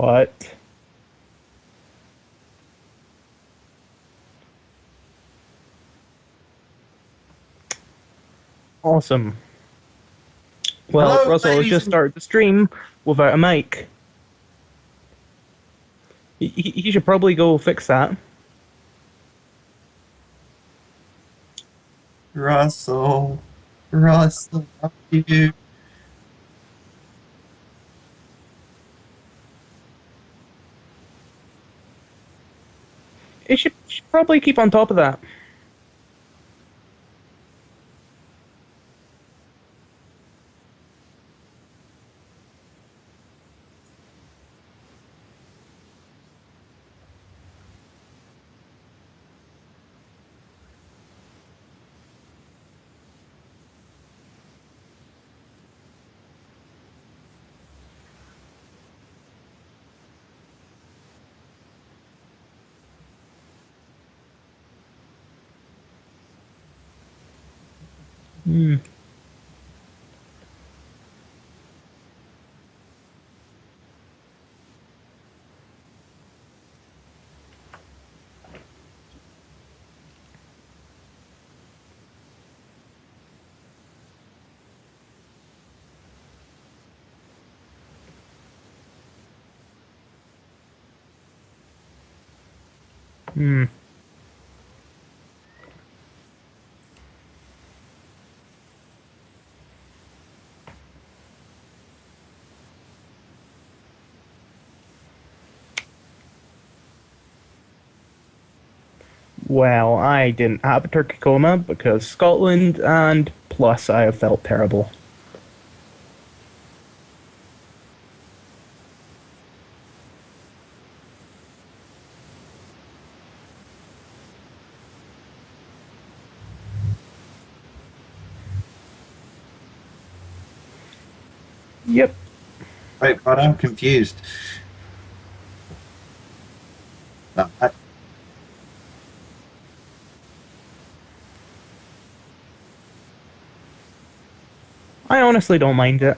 What? Awesome. Well, Hello, Russell has ladies just and started the stream without a mic. He should probably go fix that. Russell. Russell, how are you? He should probably keep on top of that. Hmm. Hmm. Well, I didn't have a turkey coma because Scotland, and plus I have felt terrible. Yep. Wait, but I'm confused. I, I honestly don't mind it.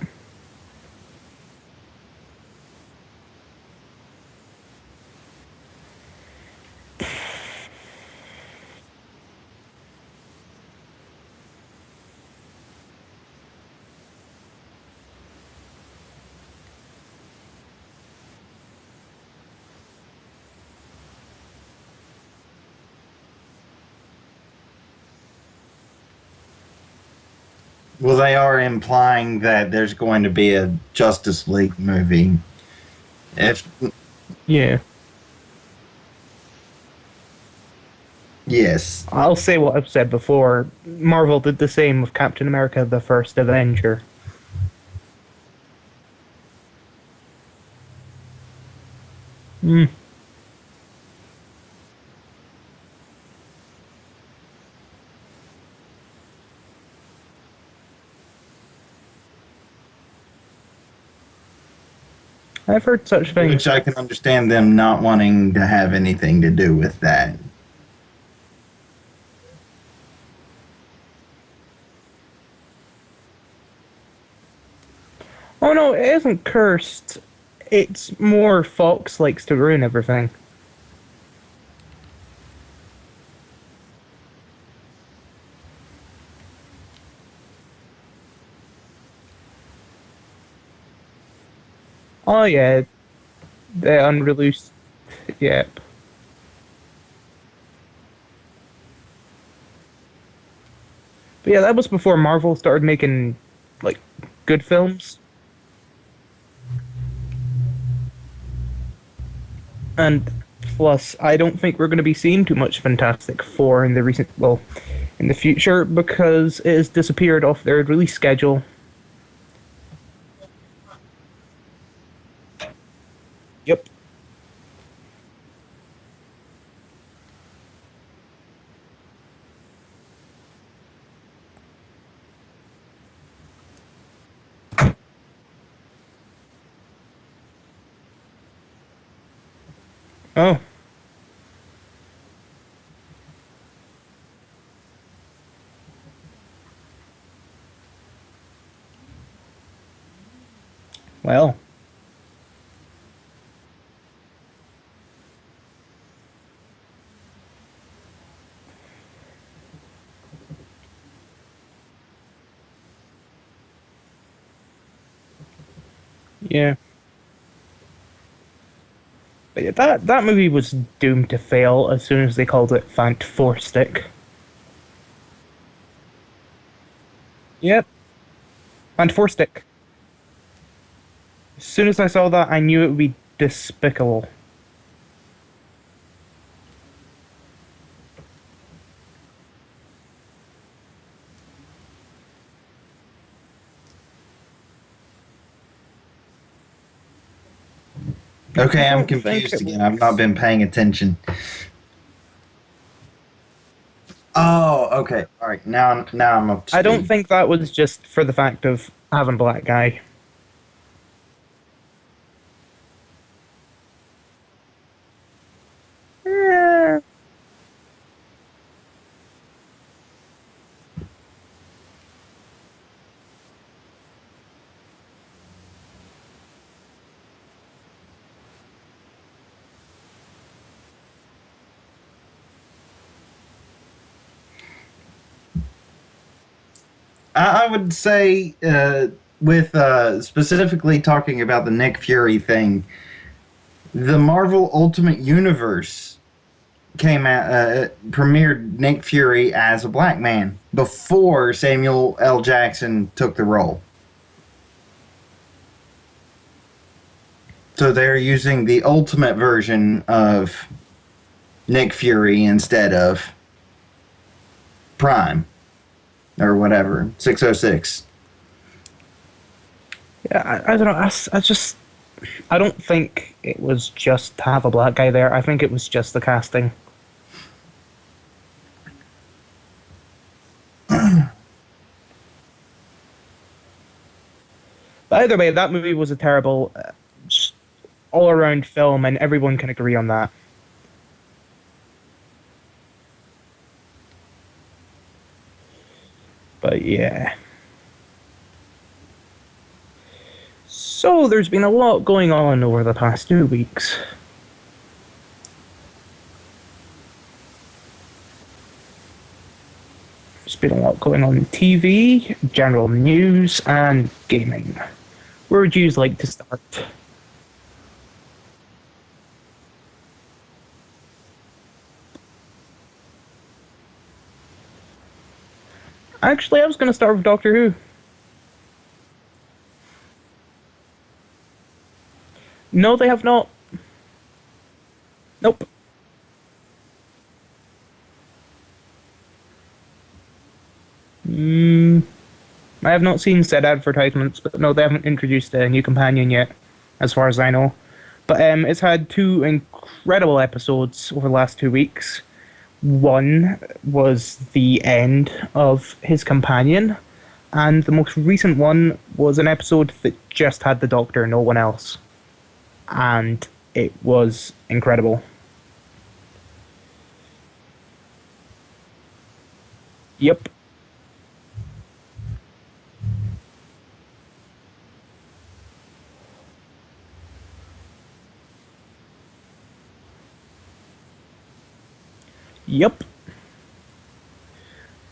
well, they are implying that there's going to be a Justice League movie. If Yeah. yes, I'll say what I've said before. Marvel did the same with Captain America the First Avenger. Hmm. I've heard such which things. I can understand them not wanting to have anything to do with that. Oh no, it isn't cursed. It's more Fox likes to ruin everything. Oh yeah, the unreleased. Yep. But yeah, that was before Marvel started making like good films. And plus, I don't think we're going to be seeing too much Fantastic Four in the recent, well, in the future because it has disappeared off their release schedule. Yep. Oh, well. Yeah. But yeah, that movie was doomed to fail as soon as they called it Fantastic. Yep, Fantastic. As soon as I saw that, I knew it would be despicable. I Okay, I'm don't think confused it again. I've not was. been paying attention. Oh, okay. All right. Now I'm up to I don't speed. think that was just for the fact of having a black guy. Eh, I would say, with specifically talking about the Nick Fury thing, the Marvel Ultimate Universe came out, premiered Nick Fury as a black man before Samuel L. Jackson took the role. So they're using the ultimate version of Nick Fury instead of Prime or whatever, 606. yeah, I don't know. I just I don't think it was just to have a black guy there. I think it was just the casting. But either way, that movie was a terrible, all around film, and everyone can agree on that. But yeah. So there's been a lot going on over the past 2 weeks. There's been a lot going on in TV, general news, and gaming. Where would you like to start? Actually, I was going to start with Doctor Who. No, they have not. Nope. Mm, I have not seen said advertisements, but no, they haven't introduced a new companion yet, as far as I know. But it's had two incredible episodes over the last 2 weeks. One was the end of his companion, and the most recent one was an episode that just had the Doctor, no one else. And it was incredible. Yep, yep.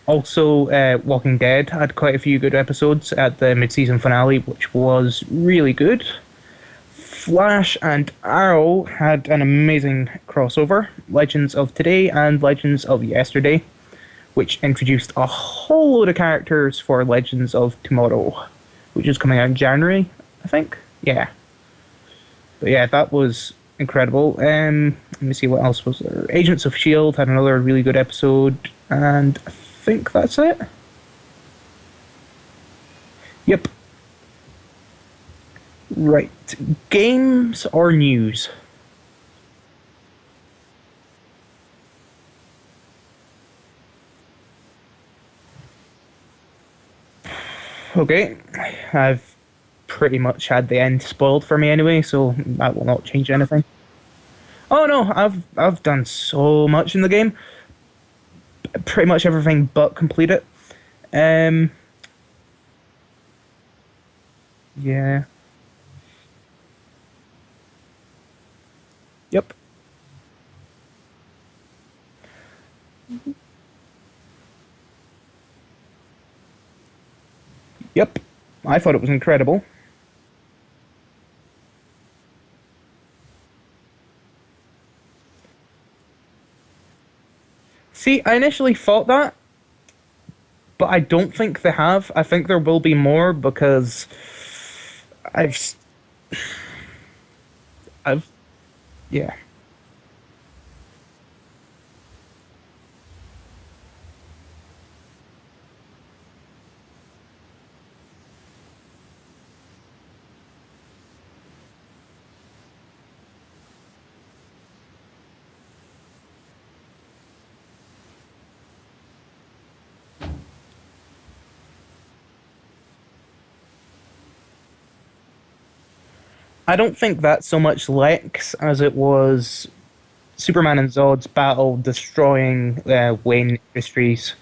Also, Walking Dead had quite a few good episodes at the mid-season finale, which was really good. Flash and Arrow had an amazing crossover, Legends of Today and Legends of Yesterday, which introduced a whole load of characters for Legends of Tomorrow, which is coming out in January, I think. Yeah. But yeah, that was incredible. Let me see what else was there. Agents of Shield had another really good episode, and I think that's it. Yep. Right. Games or news? Okay. I've pretty much had the end spoiled for me anyway, so that will not change anything. Oh no, I've done so much in the game, pretty much everything but complete it. Um, yeah, yep, yep. I thought it was incredible. See, I initially thought that, but I don't think they have. I think there will be more because I've, I've, yeah. I don't think that's so much Lex as it was Superman and Zod's battle destroying Wayne Industries.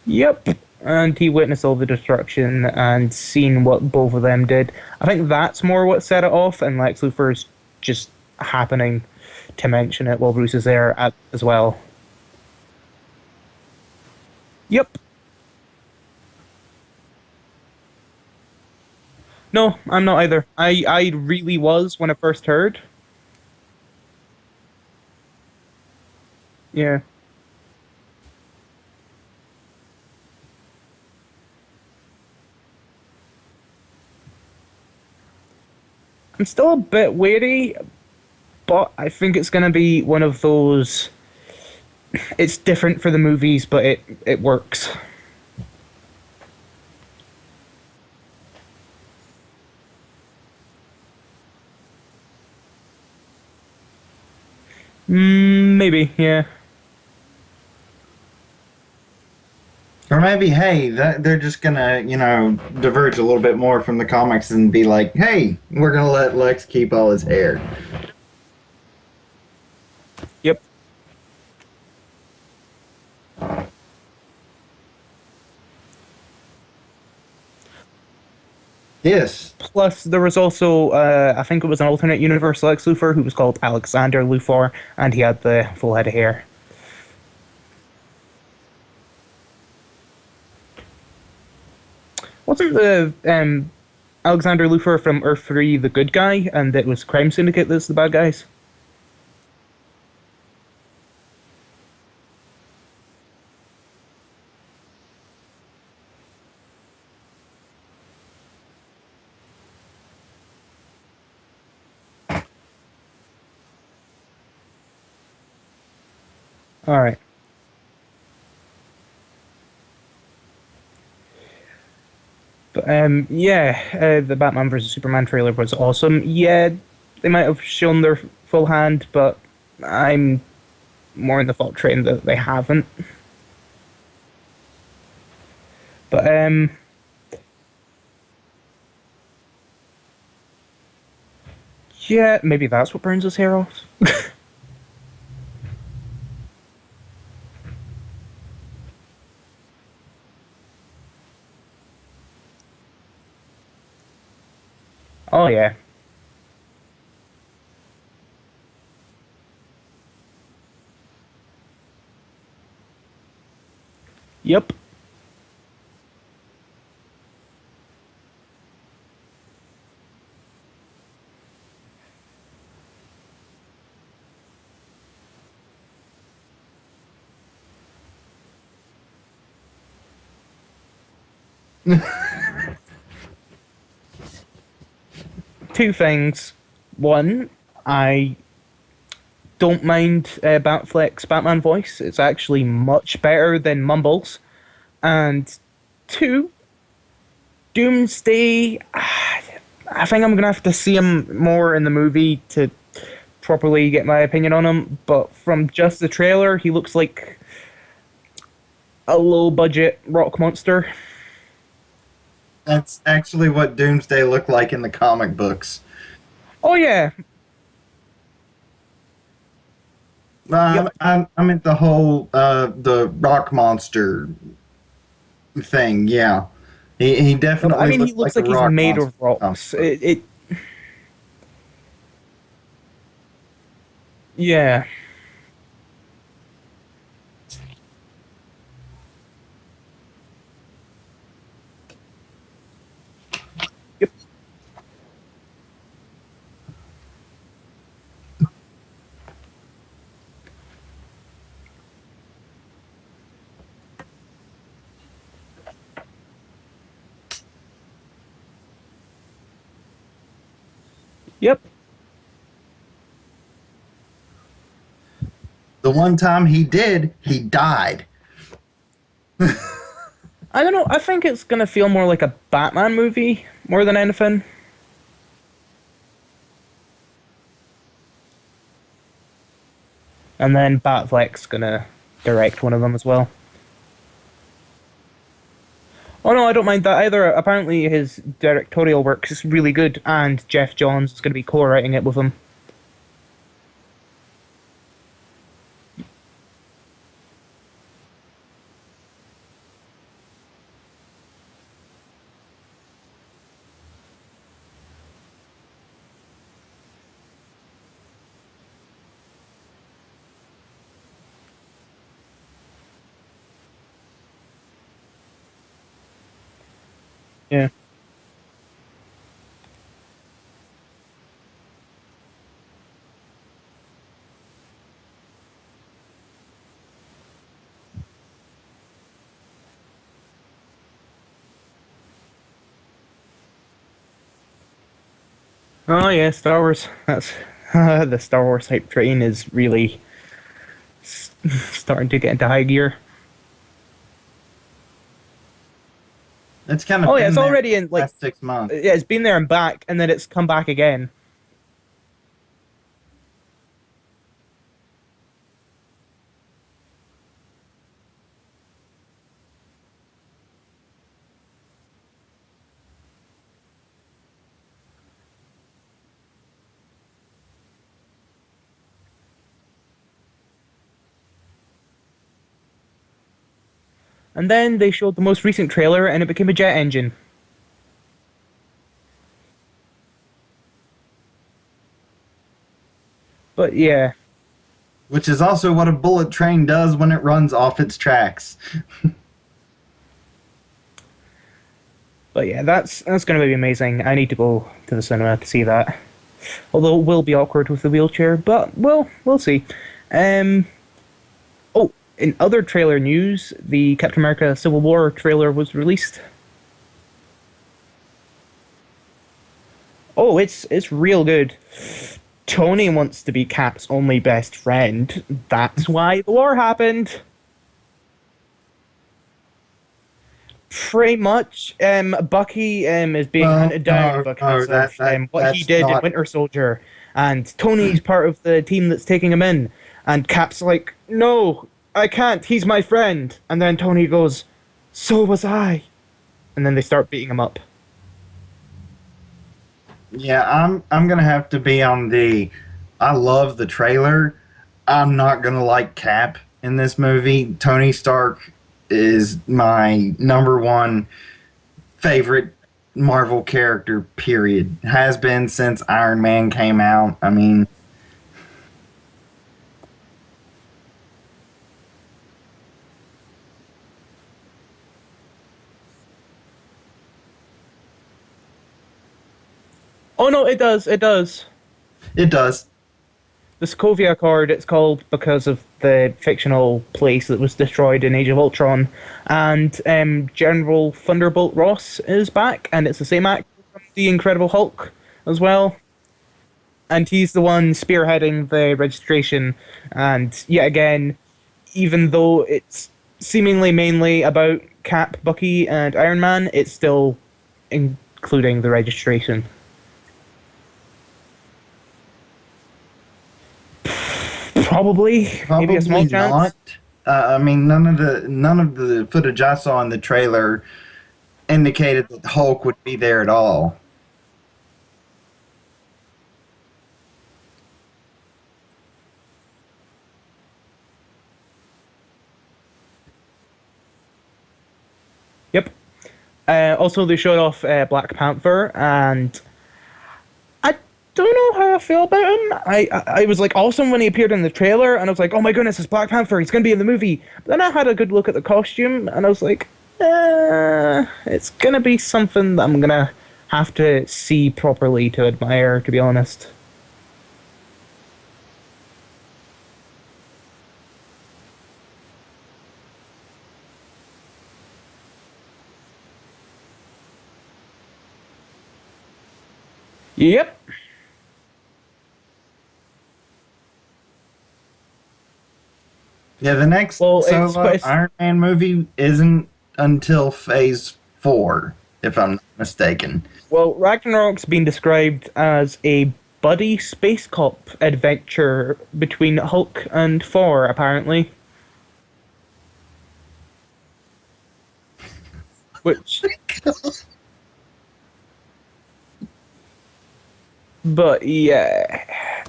Yep. And he witnessed all the destruction and seen what both of them did. I think that's more what set it off, and Lex Luthor's just happening to mention it while Bruce is there as well. Yep. No, I'm not either. I really was when I first heard. Yeah. I'm still a bit wary, but I think it's going to be one of those. It's different for the movies, but it works. Maybe, yeah. Or maybe, hey, they're just gonna, diverge a little bit more from the comics and be like, hey, we're gonna let Lex keep all his hair. Yep. Yes. Plus, there was also, I think it was an alternate universe Lex Luthor who was called Alexander Luthor, and he had the full head of hair. Wasn't the Alexander Luthor from Earth 3 the good guy, and it was Crime Syndicate that's the bad guys? Alright. But yeah, the Batman vs Superman trailer was awesome. Yeah, they might have shown their full hand, but I'm more in the thought train that they haven't. But yeah, maybe that's what burns his hair off. Oh yeah, yep. Two things. One, I don't mind Batfleck's Batman voice. It's actually much better than Mumble's. And two, Doomsday. I think I'm gonna have to see him more in the movie to properly get my opinion on him. But from just the trailer, he looks like a low budget rock monster. That's actually what Doomsday looked like in the comic books. Oh yeah, I, yep. I meant the whole the rock monster thing. Yeah, he I definitely mean, he looked looks like a like he's rock made monster of in the comic rocks. book. Yeah. Yep. Yep. The one time he did, he died. I don't know. I think it's gonna feel more like a Batman movie more than anything. And then Batfleck's gonna direct one of them as well. Oh no, I don't mind that either. Apparently, his directorial work is really good, and Jeff Johns is going to be co-writing it with him. Yeah. Oh yeah, Star Wars. That's the Star Wars hype train is really starting to get into high gear. It's kind of Oh yeah, it's been there already for in the like last 6 months. yeah, it's been there and back, and then it's come back again. And then they showed the most recent trailer, and it became a jet engine. But yeah, Which is also what a bullet train does when it runs off its tracks. but yeah, that's going to be amazing. I need to go to the cinema to see that. Although it will be awkward with the wheelchair, but we'll see. Um, oh, in other trailer news, the Captain America Civil War trailer was released. Oh, it's real good. Tony wants to be Cap's only best friend. That's why the war happened. Pretty much, Bucky is being Well, hunted down no, no, because that of that what he that's did in not. Winter Soldier, and Tony's part of the team that's taking him in. And Cap's like, "No, I can't. He's my friend." And then Tony goes, "So was I." And then they start beating him up. Yeah, I'm gonna have to be on the. I love the trailer. I'm not gonna like Cap in this movie. Tony Stark is my number one favorite Marvel character. Period. Has been since Iron Man came out. I mean, Oh no, it does, it does. it does. The Sokovia Accord, it's called because of the fictional place that was destroyed in Age of Ultron. And General Thunderbolt Ross is back, and it's the same actor from The Incredible Hulk as well. And he's the one spearheading the registration. And yet again, even though it's seemingly mainly about Cap, Bucky, and Iron Man, it's still including the registration. Probably, maybe a small Probably chance. not. I mean, none of the footage I saw in the trailer indicated that Hulk would be there at all. Yep. Also, they showed off Black Panther, and I don't know how I feel about him. I was like awesome when he appeared in the trailer, and I was like, oh my goodness, it's Black Panther. He's gonna be in the movie. But then I had a good look at the costume, and I was like, it's gonna be something that I'm gonna have to see properly to admire. To be honest. Yep. Yeah, the next Well, solo it's Iron Man movie isn't until Phase 4, if I'm not mistaken. well, Ragnarok's been described as a buddy space cop adventure between Hulk and Thor, apparently. Which, but yeah,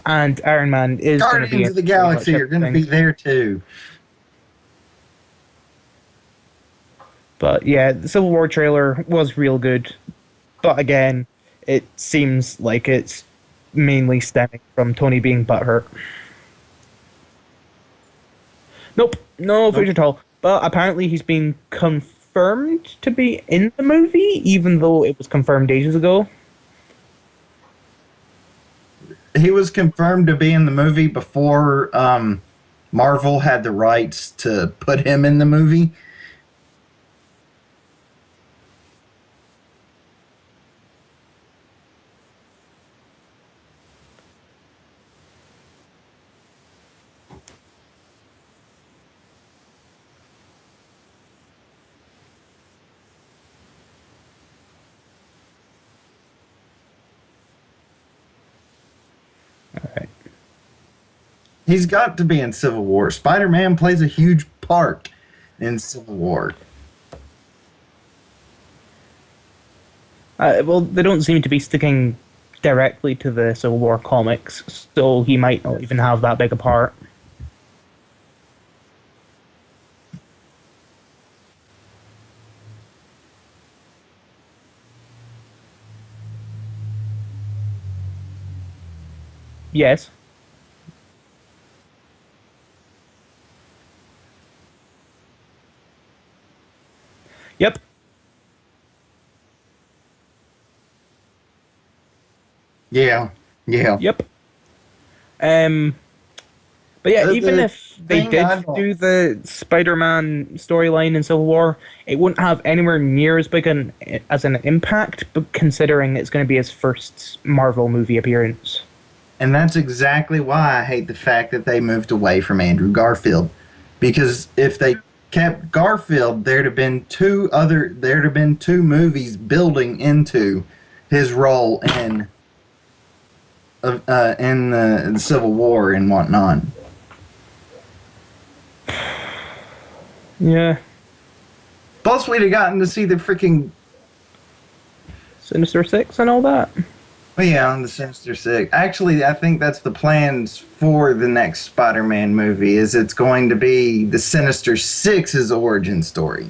and Iron Man is going to be Guardians in of the pretty much Galaxy are going to be everything. there too. But yeah, the Civil War trailer was real good. But again, it seems like it's mainly stemming from Tony being butthurt. Nope, no Nope. footage at all. But apparently he's been confirmed to be in the movie, even though it was confirmed ages ago. He was confirmed to be in the movie before Marvel had the rights to put him in the movie. Alright. He's got to be in Civil War. Spider Man plays a huge part in Civil War. Well, they don't seem to be sticking directly to the Civil War comics, so he might not even have that big a part. Yes. Yep. Yeah, yeah. Yep. Um, but yeah, even The if they thing did I don't do the Spider-Man storyline in Civil War, it wouldn't have anywhere near as big an as an impact, but considering it's going to be his first Marvel movie appearance. And that's exactly why I hate the fact that they moved away from Andrew Garfield. Because if they kept Garfield, there'd have been two movies building into his role in the Civil War and whatnot. Yeah, Plus, we'd have gotten to see the freaking Sinister Six and all that. well, yeah, on the Sinister Six. Actually, I think that's the plans for the next Spider-Man movie. Is it's going to be the Sinister Six's origin story.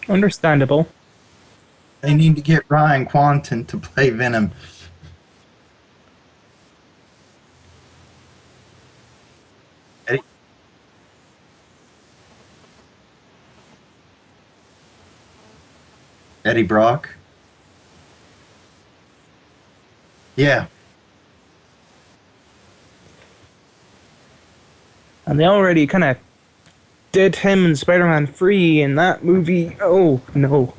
Understandable. They need to get Ryan Quanten to play Venom. Eddie, Eddie Brock. Yeah, And they already kind of did him and Spider-Man 3 in that movie. Oh, no.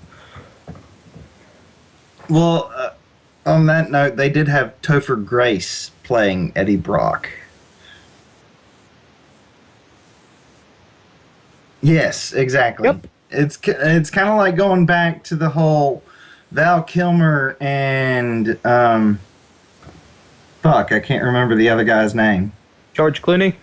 well, on that note, they did have Topher Grace playing Eddie Brock. Yes, exactly. Yep. It's kind of like going back to the whole Val Kilmer and fuck, I can't remember the other guy's name. George Clooney.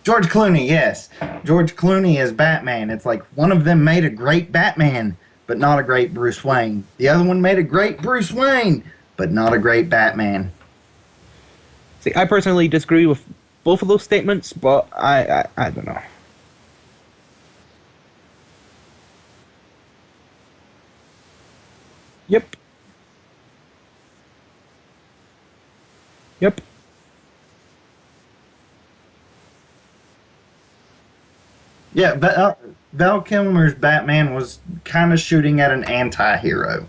George Clooney, yes. George Clooney as Batman. It's like one of them made a great Batman, but not a great Bruce Wayne. The other one made a great Bruce Wayne, but not a great Batman. See, I personally disagree with both of those statements, but I don't know. Yep. Yep. Yeah, Val Kilmer's Batman was kind of shooting at an anti hero.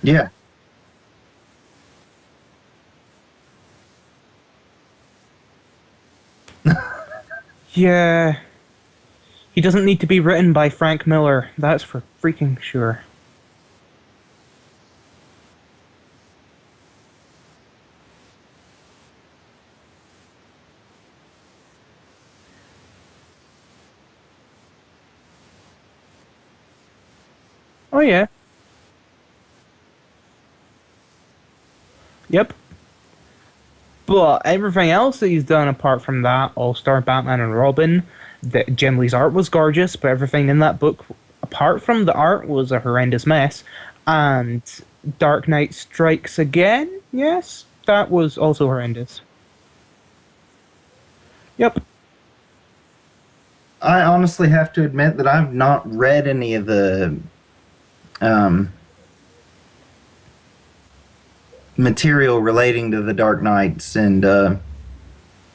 Yeah. Yeah, he doesn't need to be written by Frank Miller. That's for freaking sure. Oh yeah. Yep. But everything else that he's done apart from that, All Star Batman and Robin, that Jim Lee's art was gorgeous, but everything in that book, apart from the art, was a horrendous mess. And Dark Knight Strikes Again, yes, that was also horrendous. Yep. I honestly have to admit that I've not read any of the um, material relating to the Dark Knights, and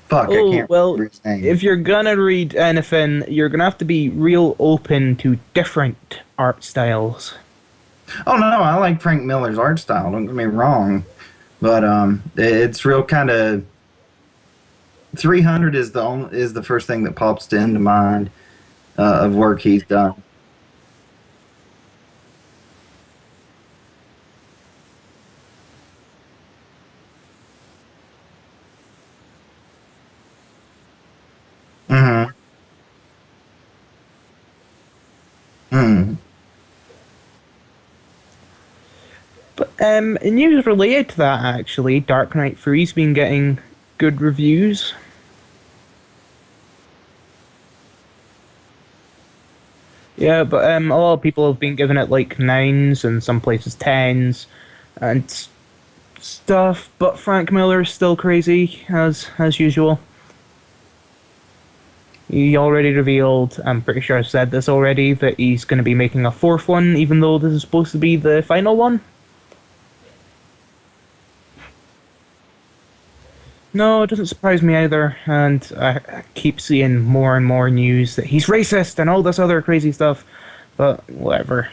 fuck, I Oh, can't well, remember his name. if you're gonna read anything, you're gonna have to be real open to different art styles. Oh no, no, I like Frank Miller's art style. Don't get me wrong, but it's real kind of 300 is the first thing that pops into mind of work he's done. Mm-hmm. Mm-hmm. But news related to that actually, Dark Knight Three's been getting good reviews. Yeah, but a lot of people have been giving it like nines and some places tens and stuff. But Frank Miller's still crazy as usual. He already revealed, I'm pretty sure I've said this already, that he's going to be making a fourth one, even though this is supposed to be the final one. No, it doesn't surprise me either, and I keep seeing more and more news that he's racist and all this other crazy stuff. But whatever.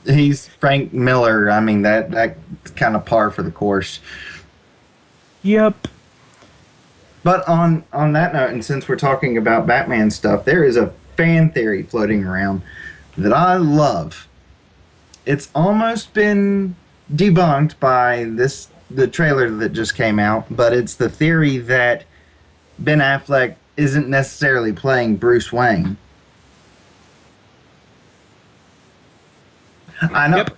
He's Frank Miller. I mean that's kind of par for the course. Yep. But on that note, and since we're talking about Batman stuff, there is a fan theory floating around that I love. It's almost been debunked by the trailer that just came out, but it's the theory that Ben Affleck isn't necessarily playing Bruce Wayne. I know. Yep.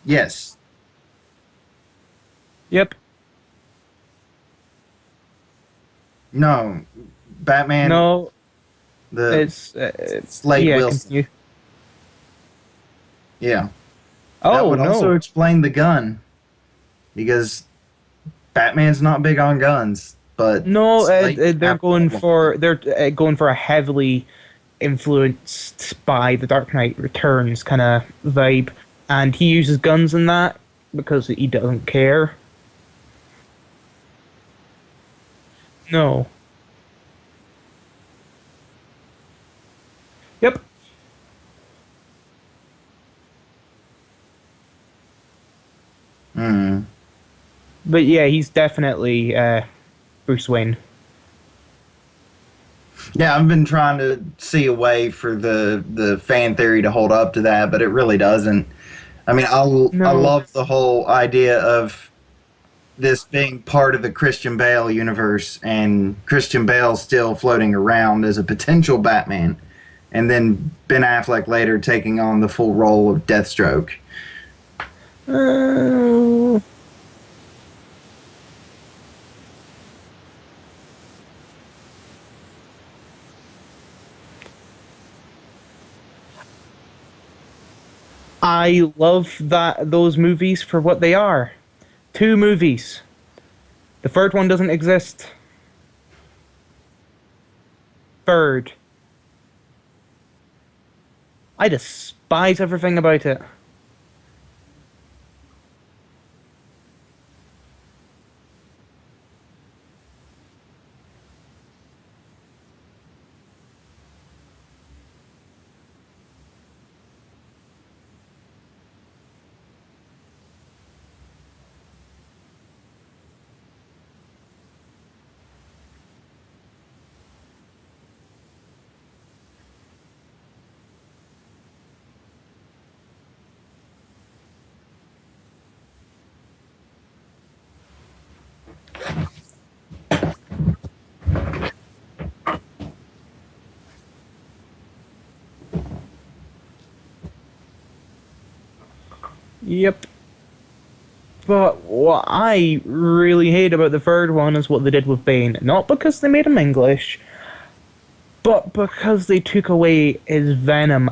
Yes. Yep. No. Batman, No, the it's Slade yeah. Wilson. Continue. Yeah. That Oh would also no, explain the gun because Batman's not big on guns, but no. Slade would have problem. They're going for a heavily influenced by the Dark Knight Returns kind of vibe, and he uses guns in that because he doesn't care. No. Yep. Mm. But yeah, he's definitely Bruce Wayne. Yeah, I've been trying to see a way for the fan theory to hold up to that, but it really doesn't. I mean, I No. love the whole idea of this being part of the Christian Bale universe and Christian Bale still floating around as a potential Batman, and then Ben Affleck later taking on the full role of Deathstroke. Uh, I love that those movies for what they are. Two movies. The third one doesn't exist. Third. I despise everything about it. Yep. But what I really hate about the third one is what they did with Bane. Not because they made him English, but because they took away his venom.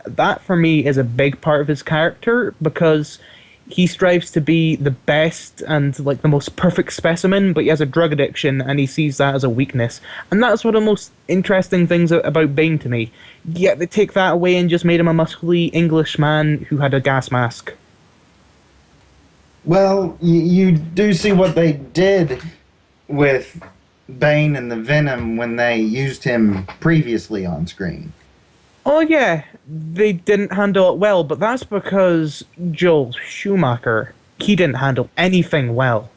That for me is a big part of his character because he strives to be the best and like the most perfect specimen, but he has a drug addiction and he sees that as a weakness. And that's one of the most interesting things about Bane to me. Yet they take that away and just made him a muscly English man who had a gas mask. Well, you do see what they did with Bane and the Venom when they used him previously on screen. Oh yeah, they didn't handle it well, but that's because Joel Schumacher, he didn't handle anything well.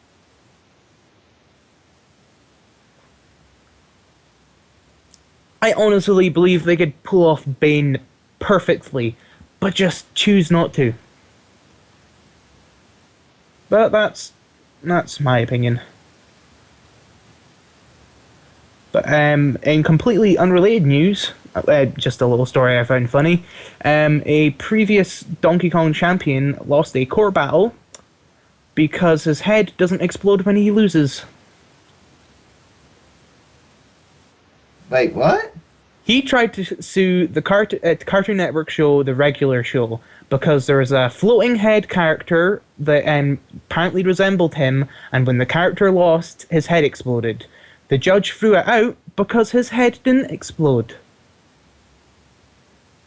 I honestly believe they could pull off Bane perfectly, but just choose not to. But that's my opinion. But in completely unrelated news, just a little story I found funny. A previous Donkey Kong champion lost a court battle because his head doesn't explode when he loses. Wait, what? He tried to sue the Cartoon Network show, the regular show, because there was a floating head character that apparently resembled him, and when the character lost, his head exploded. The judge threw it out because his head didn't explode.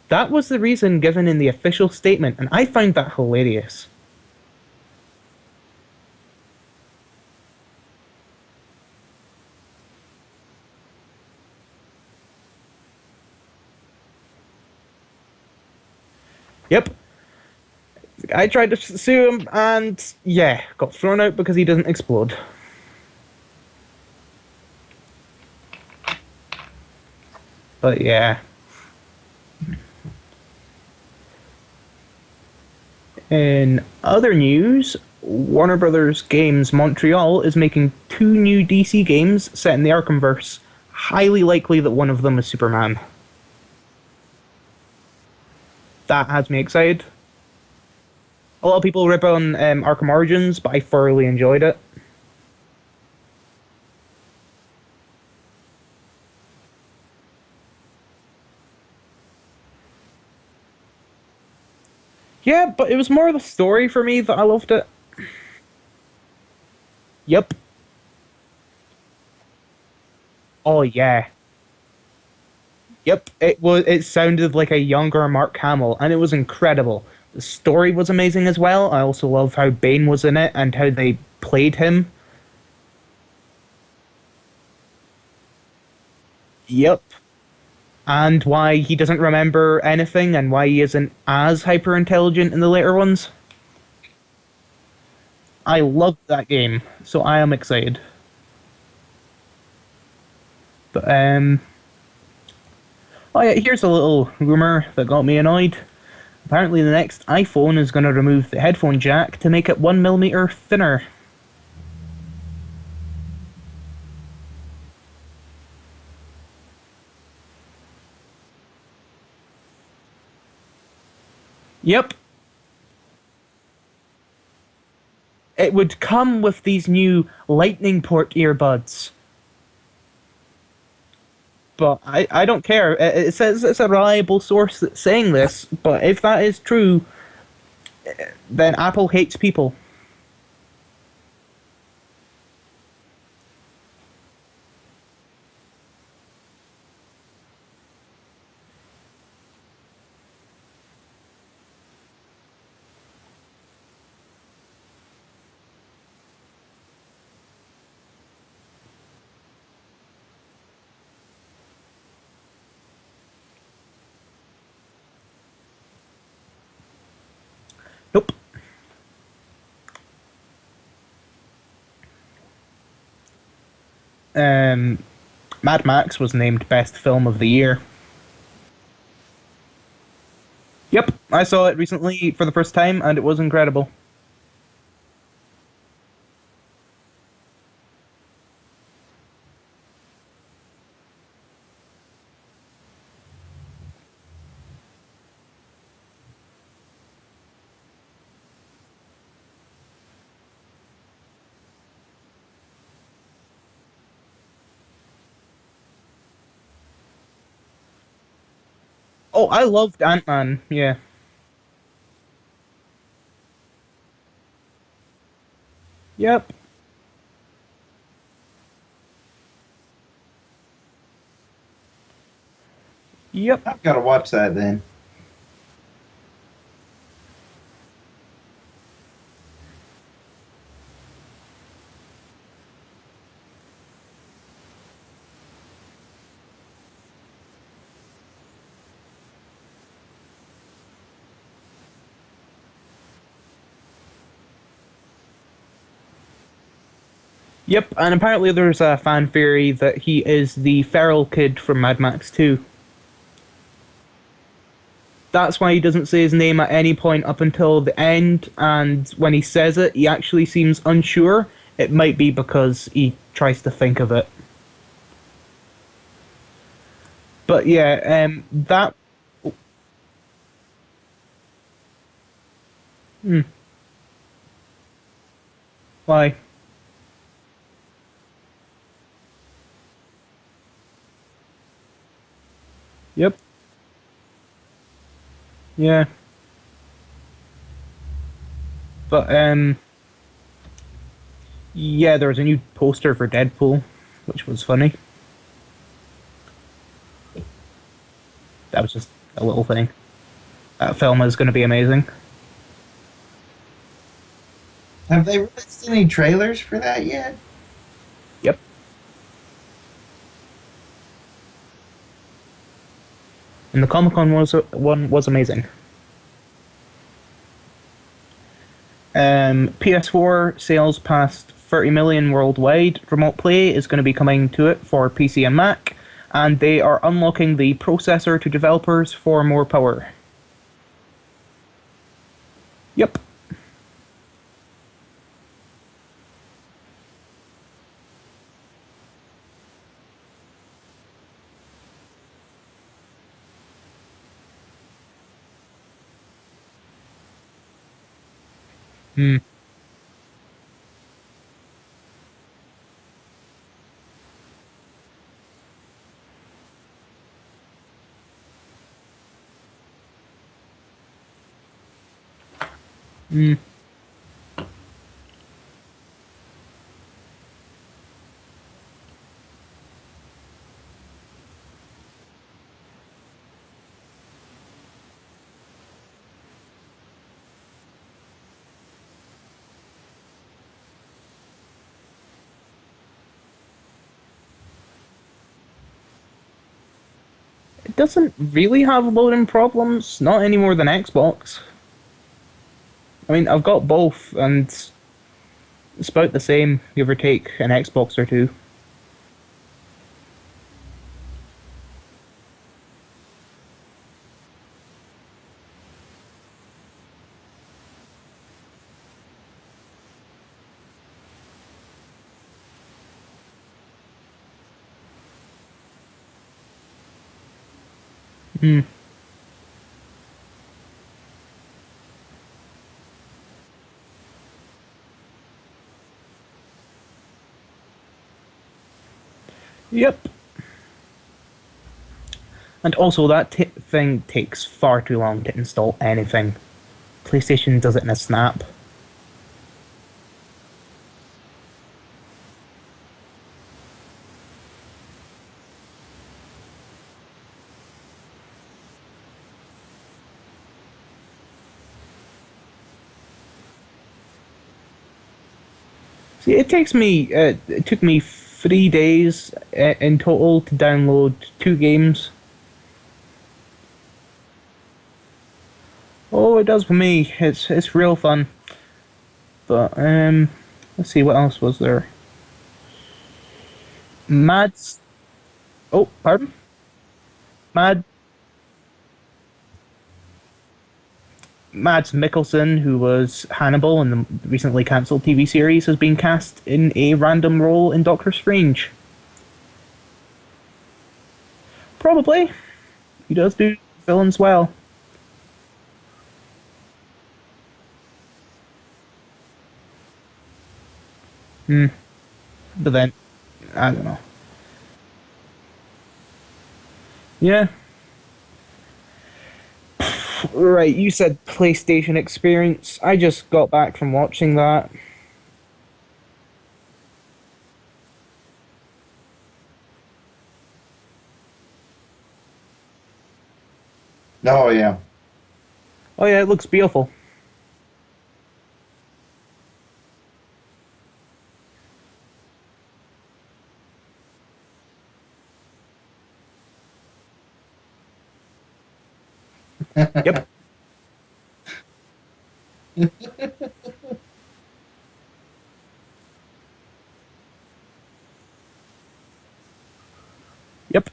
That was the reason given in the official statement, and I found that hilarious. Yep, I tried to sue him, and yeah, got thrown out because he doesn't explode. But yeah. In other news, Warner Brothers Games Montreal is making two new DC games set in the Arkhamverse. Highly likely that one of them is Superman. That has me excited. A lot of people rip on Arkham Origins, but I thoroughly enjoyed it. Yeah, but it was more the story for me that I loved it. Yep. Oh yeah. Yep. It was. It sounded like a younger Mark Hamill, and it was incredible. The story was amazing as well. I also love how Bane was in it and how they played him. Yep. And why he doesn't remember anything and why he isn't as hyper intelligent in the later ones. I loved that game, so I am excited. But oh yeah, here's a little rumor that got me annoyed. Apparently, the next iPhone is going to remove the headphone jack to make it 1 millimeter thinner. Yep, it would come with these new Lightning port earbuds. But I don't care. It says it's a reliable source that's saying this, but if that is true, then Apple hates people. Nope. Um, Mad Max was named Best Film of the Year. Yep, I saw it recently for the first time and it was incredible. Oh, I loved Ant-Man. Yeah. Yep. Yep. I've got to watch that then. Yep. And apparently there's a fan theory that he is the feral kid from Mad Max 2. That's why he doesn't say his name at any point up until the end, and when he says it, he actually seems unsure. It might be because he tries to think of it. But yeah, that. Hmm, why? Yep. Yeah. But yeah, there was a new poster for Deadpool, which was funny. That was just a little thing. That film is going to be amazing. Have they released any trailers for that yet? Yep. And the Comic Con one was amazing. PS4 sales past 30 million worldwide. Remote Play is going to be coming to it for PC and Mac, and they are unlocking the processor to developers for more power. Yep. Mm. Mm. It doesn't really have loading problems, not any more than Xbox. I mean, I've got both, and it's about the same, give or take, an Xbox or two. Mm. Yep. And also, that thing takes far too long to install anything. PlayStation does it in a snap. See, it took me 3 days in total to download two games. Oh, it does for me. It's real fun. But let's see what else was there. Mads. Oh, pardon. Mad Mads Mikkelsen, who was Hannibal in the recently cancelled TV series, has been cast in a random role in Doctor Strange. Probably. He does do villains well. Hmm. But then, I don't know. Yeah. Right, you said PlayStation experience. I just got back from watching that. Oh yeah. Oh yeah, it looks beautiful. Yep, yep,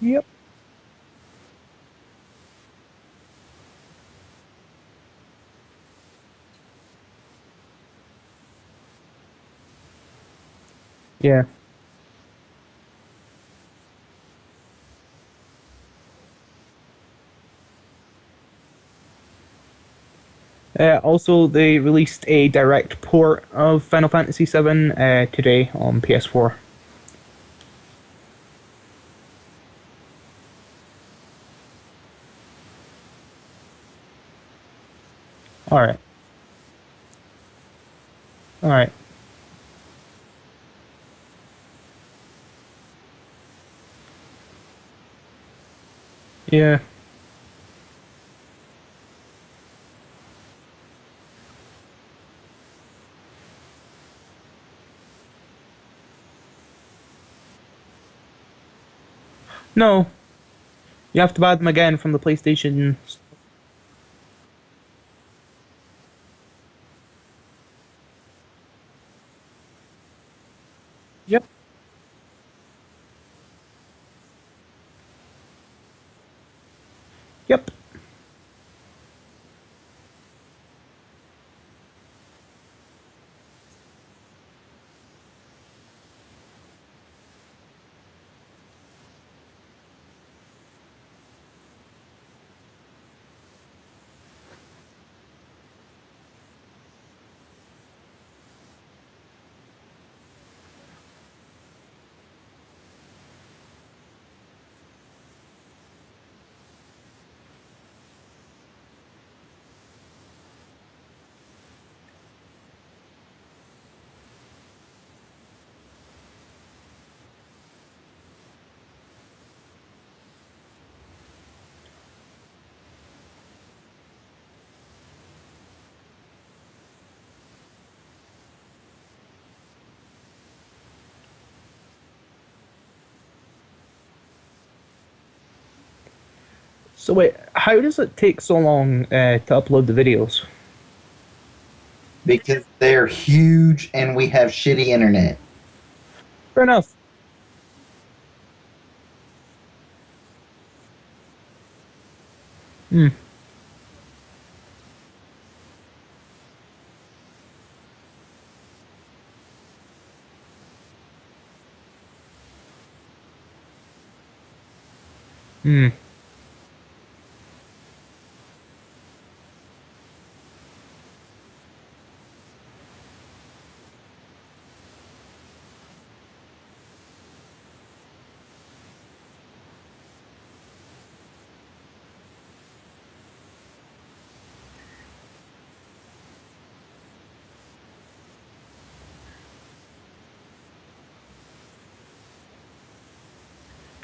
yep. Yeah. Also, they released a direct port of Final Fantasy VII today on PS4. All right, all right. Yeah. No, you have to buy them again from the PlayStation. Yep, yep. So wait, how does it take so long to upload the videos? Because they're huge and we have shitty internet. Fair enough. Hmm. Hmm.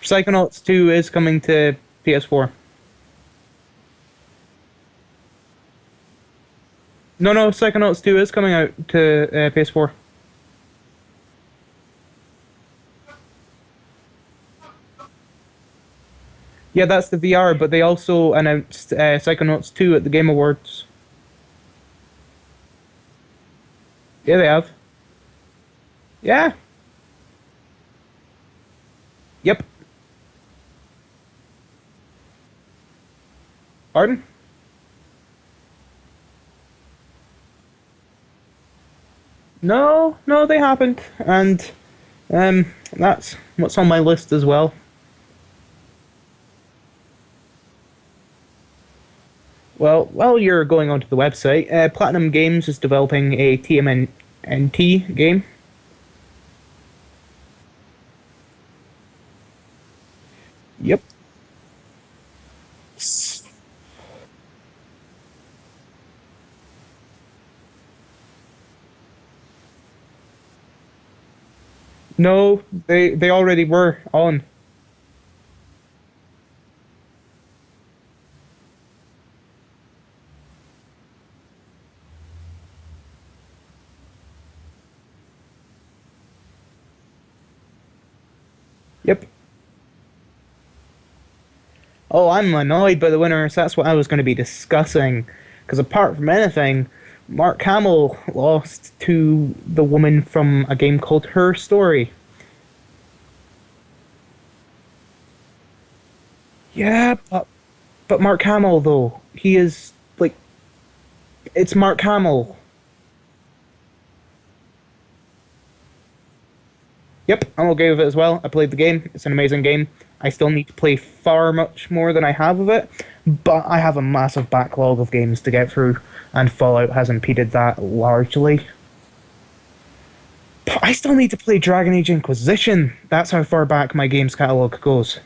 Psychonauts 2 is coming to PS4. No, no, Psychonauts 2 is coming out to PS4. Yeah, that's the VR, but they also announced Psychonauts 2 at the Game Awards. Yeah, they have. Yeah. Yep. Pardon? No, no, they haven't. And that's what's on my list as well. Well, while you're going onto the website, Platinum Games is developing a NT game. Yep. No, they already were on. Yep. Oh, I'm annoyed by the winners. That's what I was going to be discussing. Because apart from anything, Mark Hamill lost to the woman from a game called Her Story. Yeah, but Mark Hamill though, he is like it's Mark Hamill. Yep, I'm okay with it as well. I played the game. It's an amazing game. I still need to play far much more than I have of it, but I have a massive backlog of games to get through, and Fallout has impeded that largely. But I still need to play Dragon Age Inquisition. That's how far back my games catalog goes.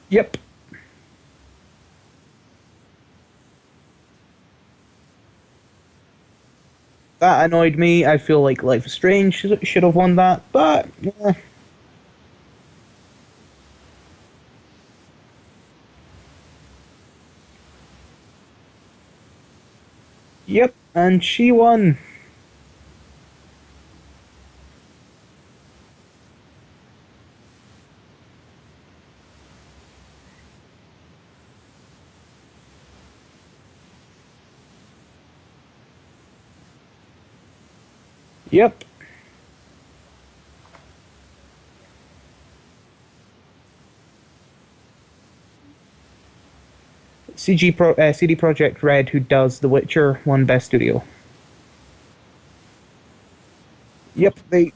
Yep, that annoyed me. I feel like Life is Strange should have won that, but yep, and she won. Yep, CD Projekt Red, who does The Witcher, won Best Studio. Yep, they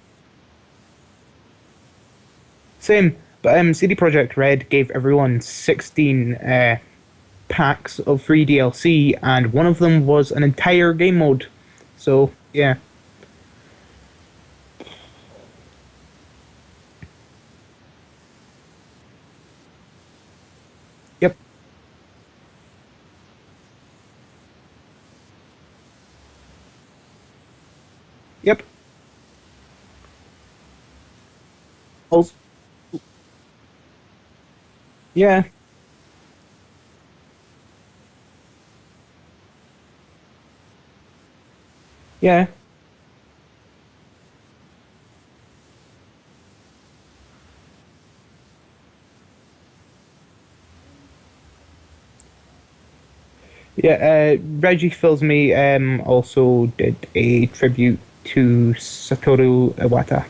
same. But CD Projekt Red gave everyone 16 packs of free DLC, and one of them was an entire game mode. So yeah, yep, yep. Also, yeah, yeah, yeah. Reggie Fills Me also did a tribute to Satoru Iwata.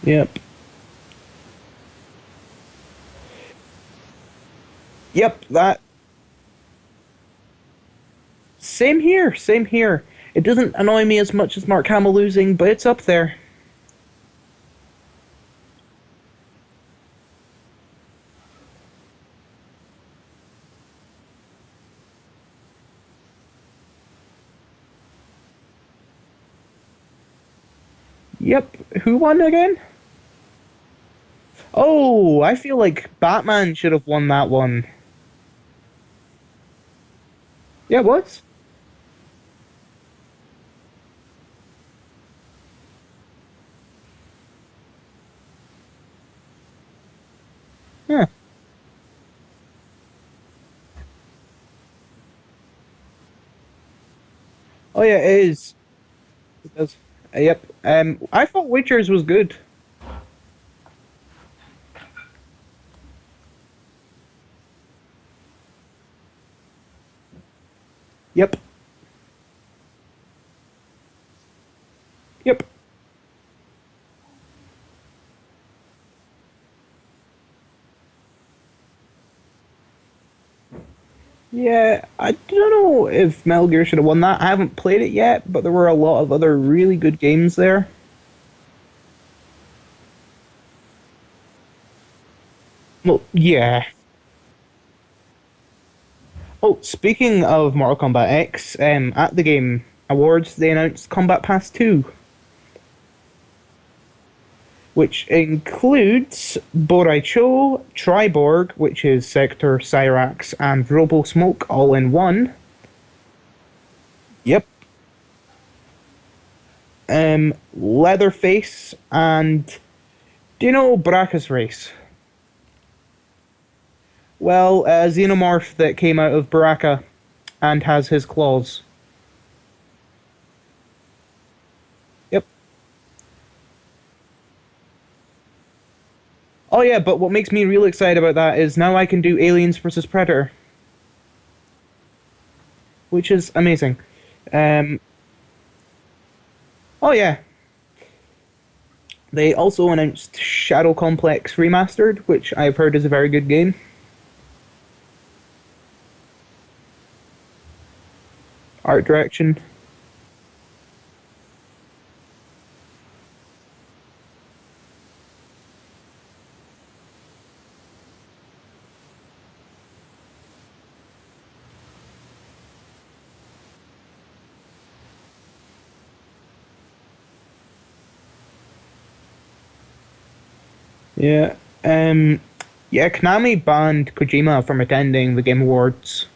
Yep, yep. That same here, same here. It doesn't annoy me as much as Mark Hamill losing, but it's up there. Yep. Who won again? Oh, I feel like Batman should have won that one. Yeah, it was. Yeah. Oh yeah, it is. It does. Yep. I thought Witcher's was good. Yep. Yep. Yeah, I don't know if Metal Gear should have won that. I haven't played it yet, but there were a lot of other really good games there. Well, yeah. Oh, speaking of Mortal Kombat X, at the Game Awards, they announced Combat Pass 2, which includes Borai Cho, Triborg, which is Sector, Cyrax, and Robo Smoke all in one. Yep. Leatherface, and do you know Baraka's race? Well, a xenomorph that came out of Baraka and has his claws. Yep. Oh yeah, but what makes me really excited about that is now I can do Aliens versus Predator, which is amazing. Um, oh yeah, they also announced Shadow Complex Remastered, which I've heard is a very good game. Art direction. Yeah. Um, yeah, Konami banned Kojima from attending the Game Awards.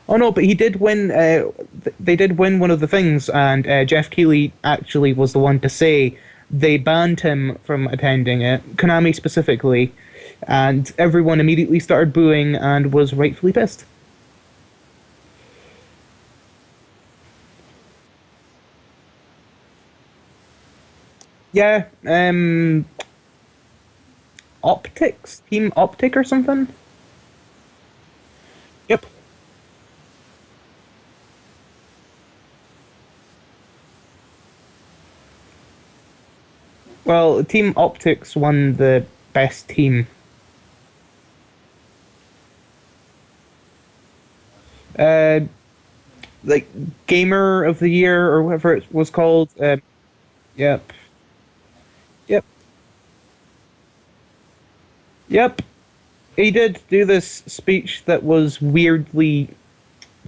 Oh no, but he did win. They did win one of the things, and Jeff Keighley actually was the one to say they banned him from attending it, Konami specifically, and everyone immediately started booing and was rightfully pissed. Yeah, Optics, Team Optic or something. Yep. Well, Team Optics won the best team. Uh, like Gamer of the Year or whatever it was called. Yep. Yep. Yep. He did do this speech that was weirdly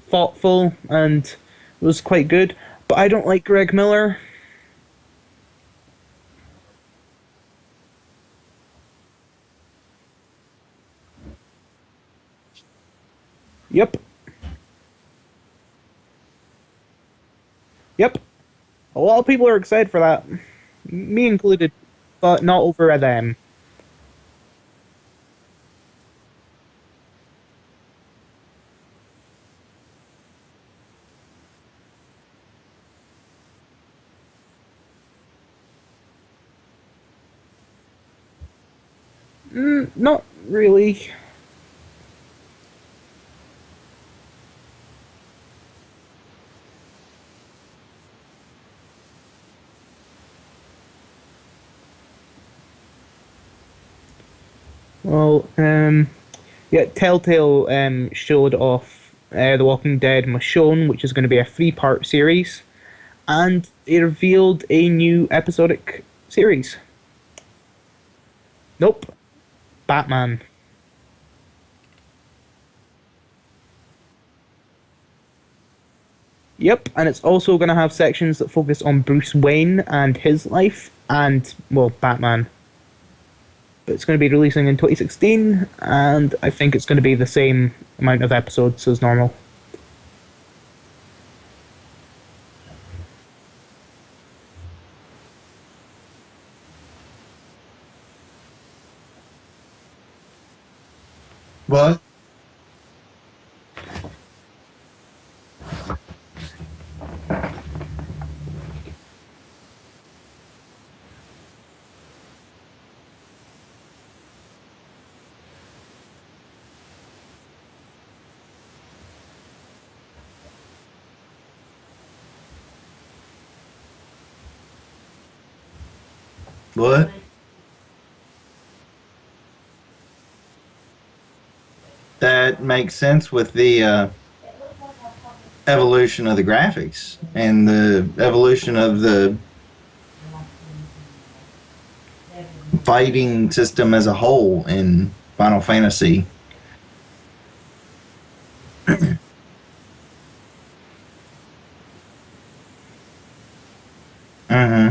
thoughtful and was quite good. But I don't like Greg Miller. Yep. Yep. A lot of people are excited for that, me included, but not over them. Not really. Well, yeah, Telltale showed off The Walking Dead Michonne, which is going to be a three-part series, and they revealed a new episodic series. Nope, Batman. Yep, and it's also going to have sections that focus on Bruce Wayne and his life, and, well, Batman. But it's going to be releasing in 2016, and I think it's going to be the same amount of episodes as normal. What? What? That makes sense with the evolution of the graphics and the evolution of the fighting system as a whole in Final Fantasy. Hmm.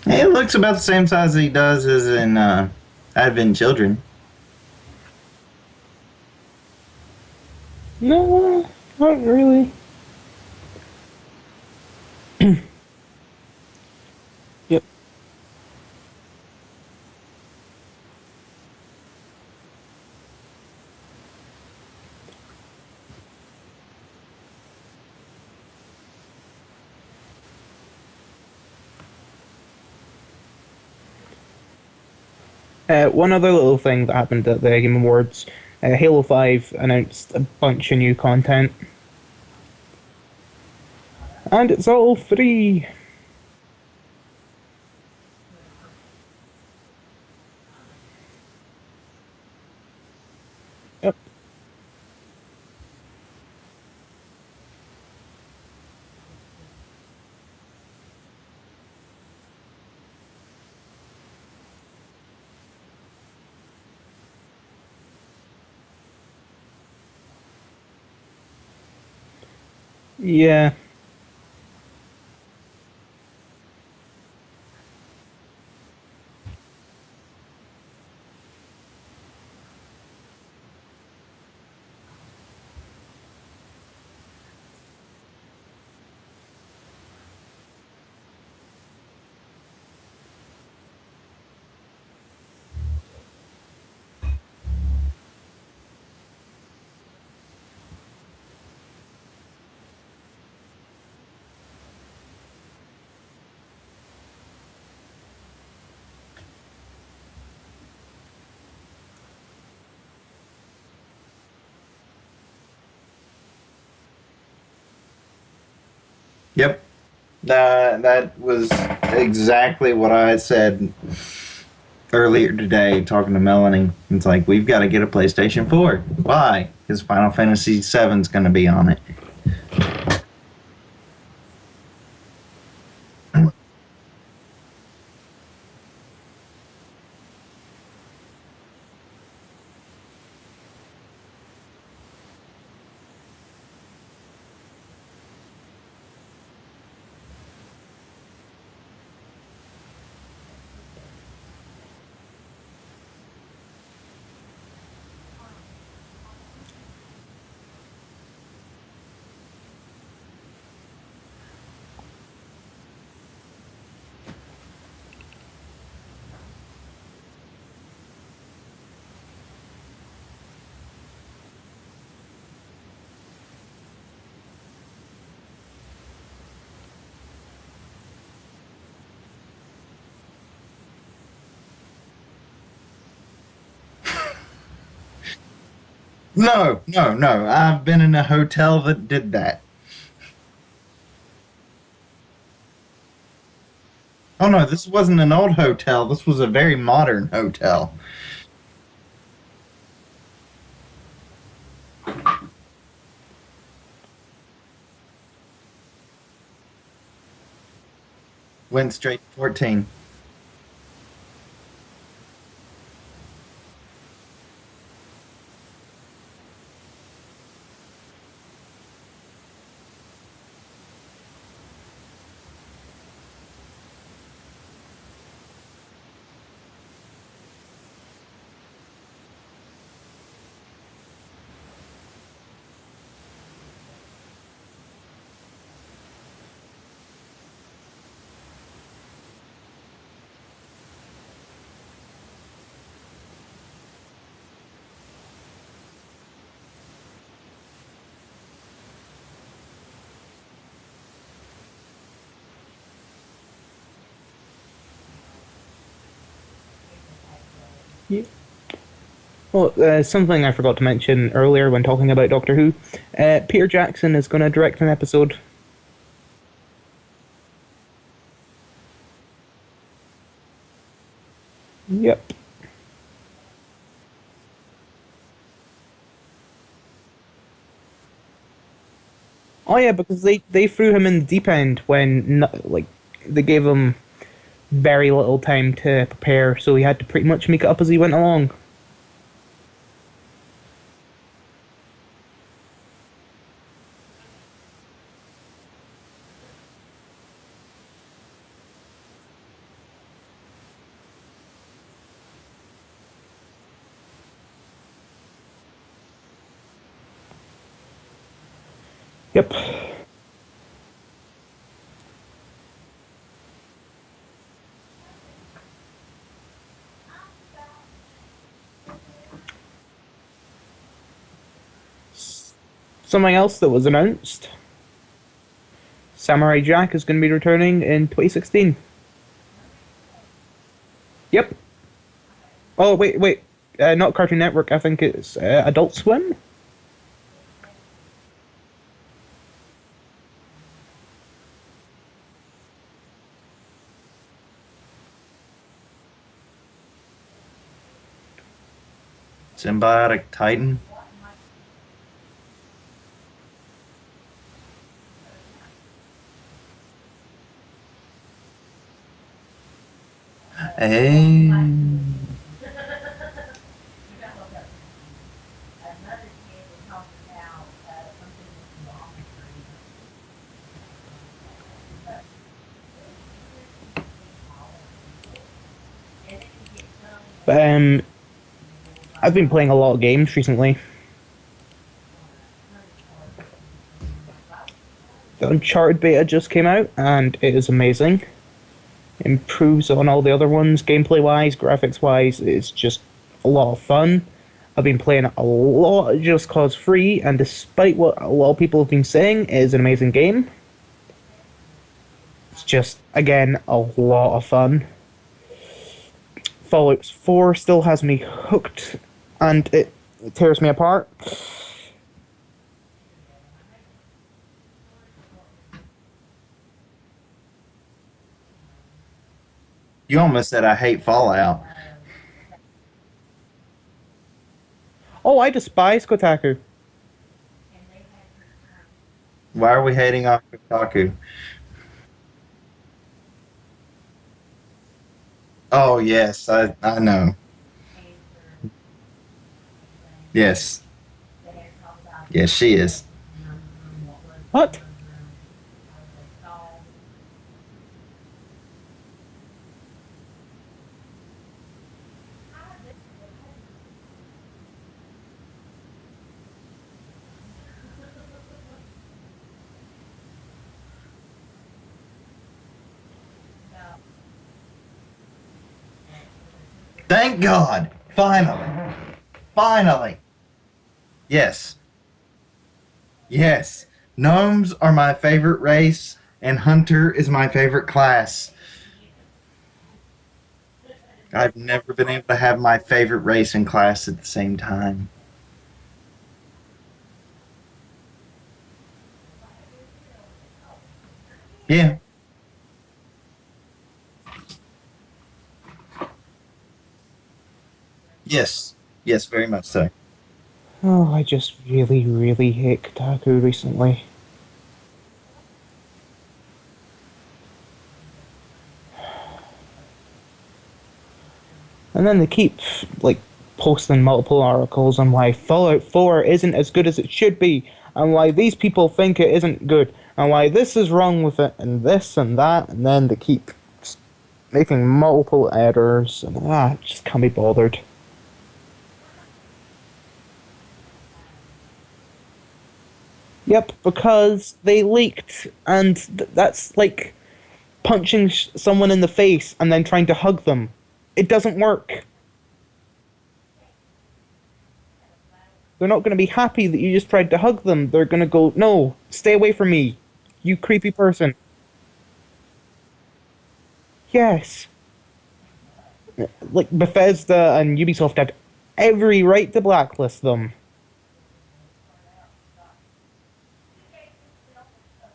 It looks about the same size he does as in Advent Children. No, not really. Yep. One other little thing that happened at the Game Awards, Halo 5 announced a bunch of new content, and it's all free. Yep. Yeah. Yep. That was exactly what I said earlier today talking to Melanie. It's like, we've got to get a PlayStation 4. Why? Because Final Fantasy VII's going to be on it. No, no, no. I've been in a hotel that did that. Oh no, this wasn't an old hotel. This was a very modern hotel. went straight to 14. Yeah. Well, something I forgot to mention earlier when talking about Doctor Who, Peter Jackson is going to direct an episode. Yep. Oh yeah, because they threw him in the deep end when like they gave him very little time to prepare, so he had to pretty much make it up as he went along. Yep. Something else that was announced: Samurai Jack is going to be returning in 2016. Yep. Oh wait, not Cartoon Network. I think it's Adult Swim. Symbiotic Titan. Hey. Um, I've been playing a lot of games recently. The Uncharted beta just came out, and it is amazing. Improves on all the other ones, gameplay wise, graphics wise. It's just a lot of fun. I've been playing a lot just cause free, and despite what a lot of people have been saying, it is an amazing game. It's just again a lot of fun. Fallout 4 still has me hooked, and it tears me apart. You almost said I hate Fallout. Oh, I despise Kotaku. Why are we hating on Kotaku? Oh yes, I know. Yes, yes, she is. What? Thank God! Finally, finally. Yes, yes. Gnomes are my favorite race, and Hunter is my favorite class. I've never been able to have my favorite race and class at the same time. Yeah. Yes. Yes, very much so. Oh, I just really hate Kotaku recently. And then they keep like posting multiple articles on why Fallout 4 isn't as good as it should be, and why these people think it isn't good, and why this is wrong with it, and this and that, and then they keep just making multiple errors, and just can't be bothered. Yep, because they leaked, and that's like punching someone in the face and then trying to hug them. It doesn't work. They're not going to be happy that you just tried to hug them. They're going to go, no, stay away from me, you creepy person. Yes. Like Bethesda and Ubisoft had every right to blacklist them.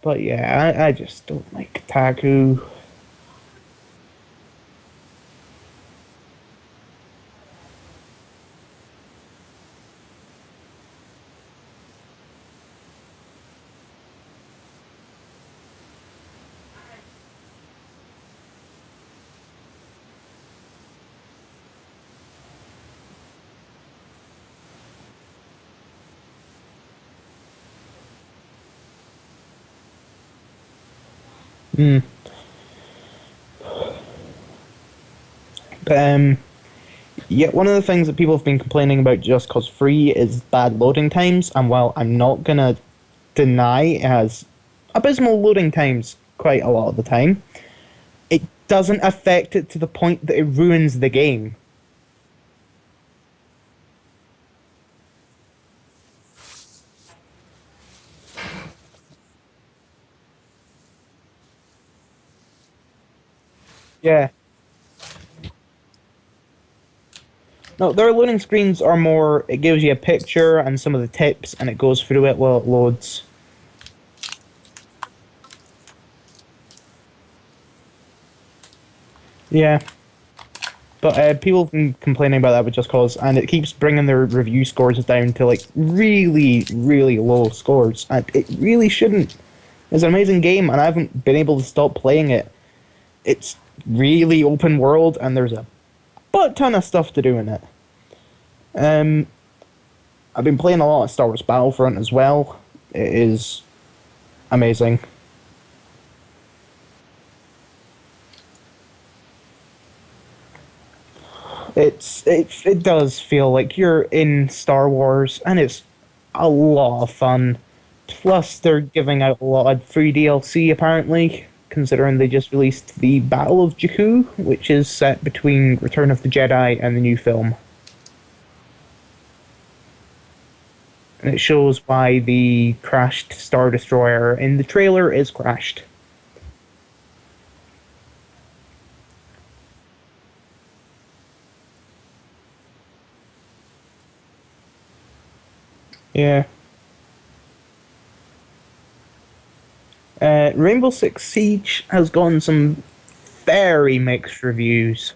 But yeah, I just don't like Taku. Mm. But yeah, one of the things that people have been complaining about Just Cause 3 is bad loading times, and while I'm not gonna deny it has abysmal loading times quite a lot of the time, it doesn't affect it to the point that it ruins the game. Yeah. No, their loading screens are more, it gives you a picture and some of the tips, and it goes through it while it loads. Yeah. But people have been complaining about that with Just Cause, and it keeps bringing their review scores down to like really, really low scores, and it really shouldn't. It's an amazing game, and I haven't been able to stop playing it. It's really open world, and there's a butt ton of stuff to do in it. Um, I've been playing a lot of Star Wars Battlefront as well. It is amazing. It does feel like you're in Star Wars, and it's a lot of fun. Plus, they're giving out a lot of free DLC apparently, considering they just released the Battle of Jakku, which is set between Return of the Jedi and the new film, and it shows why the crashed Star Destroyer in the trailer is crashed. Yeah. Rainbow Six Siege has gotten some very mixed reviews.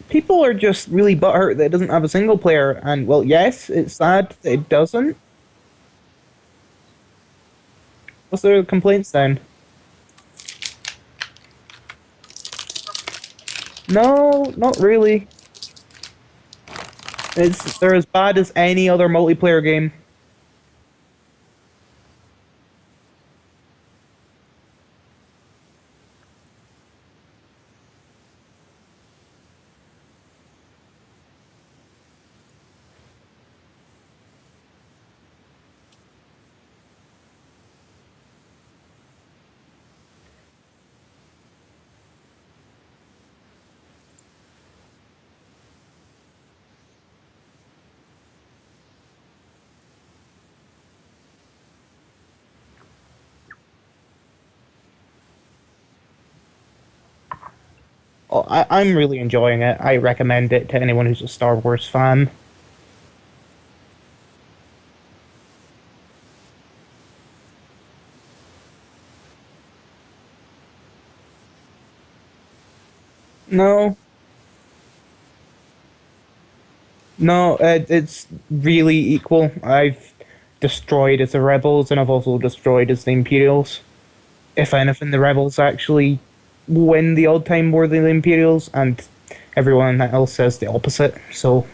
People are just really butthurt that it doesn't have a single player, and well, yes, it's sad that it doesn't. What's their complaints then? No, not really. They're as bad as any other multiplayer game. Oh, I'm really enjoying it. I recommend it to anyone who's a Star Wars fan. No, no, it's really equal. I've destroyed as the rebels, and I've also destroyed as the Imperials. If anything, the rebels actually win the odd time more than the Imperials, and everyone else says the opposite. So,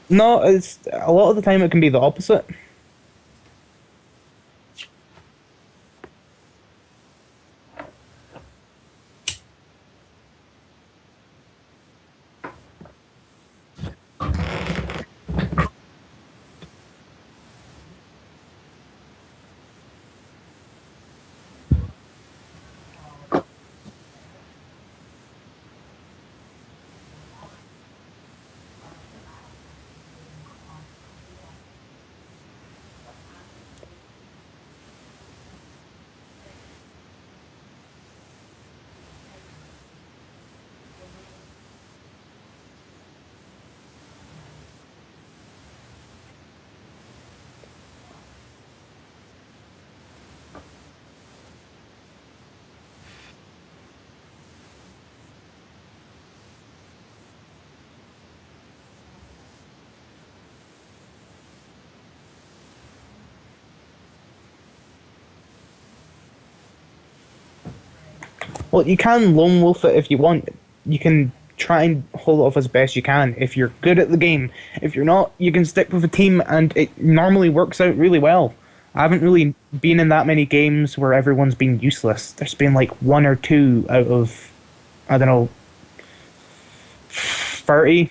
no, it's a lot of the time it can be the opposite. Well, you can lone wolf it if you want. You can try and hold it off as best you can if you're good at the game. If you're not, you can stick with a team, and it normally works out really well. I haven't really been in that many games where everyone's been useless. There's been like one or two out of, I don't know, 30.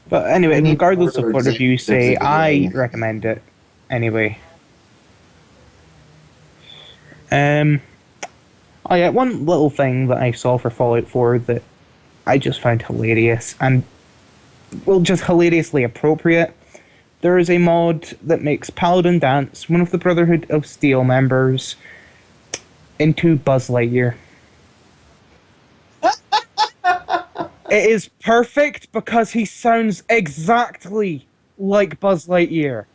But anyway, We need regardless of further what you examples say, of I healing. recommend it anyway. Um, oh yeah, one little thing that I saw for Fallout 4 that I just found hilarious and well, just hilariously appropriate. There is a mod that makes Paladin Dance, one of the Brotherhood of Steel members, into Buzz Lightyear. It is perfect because he sounds exactly like Buzz Lightyear.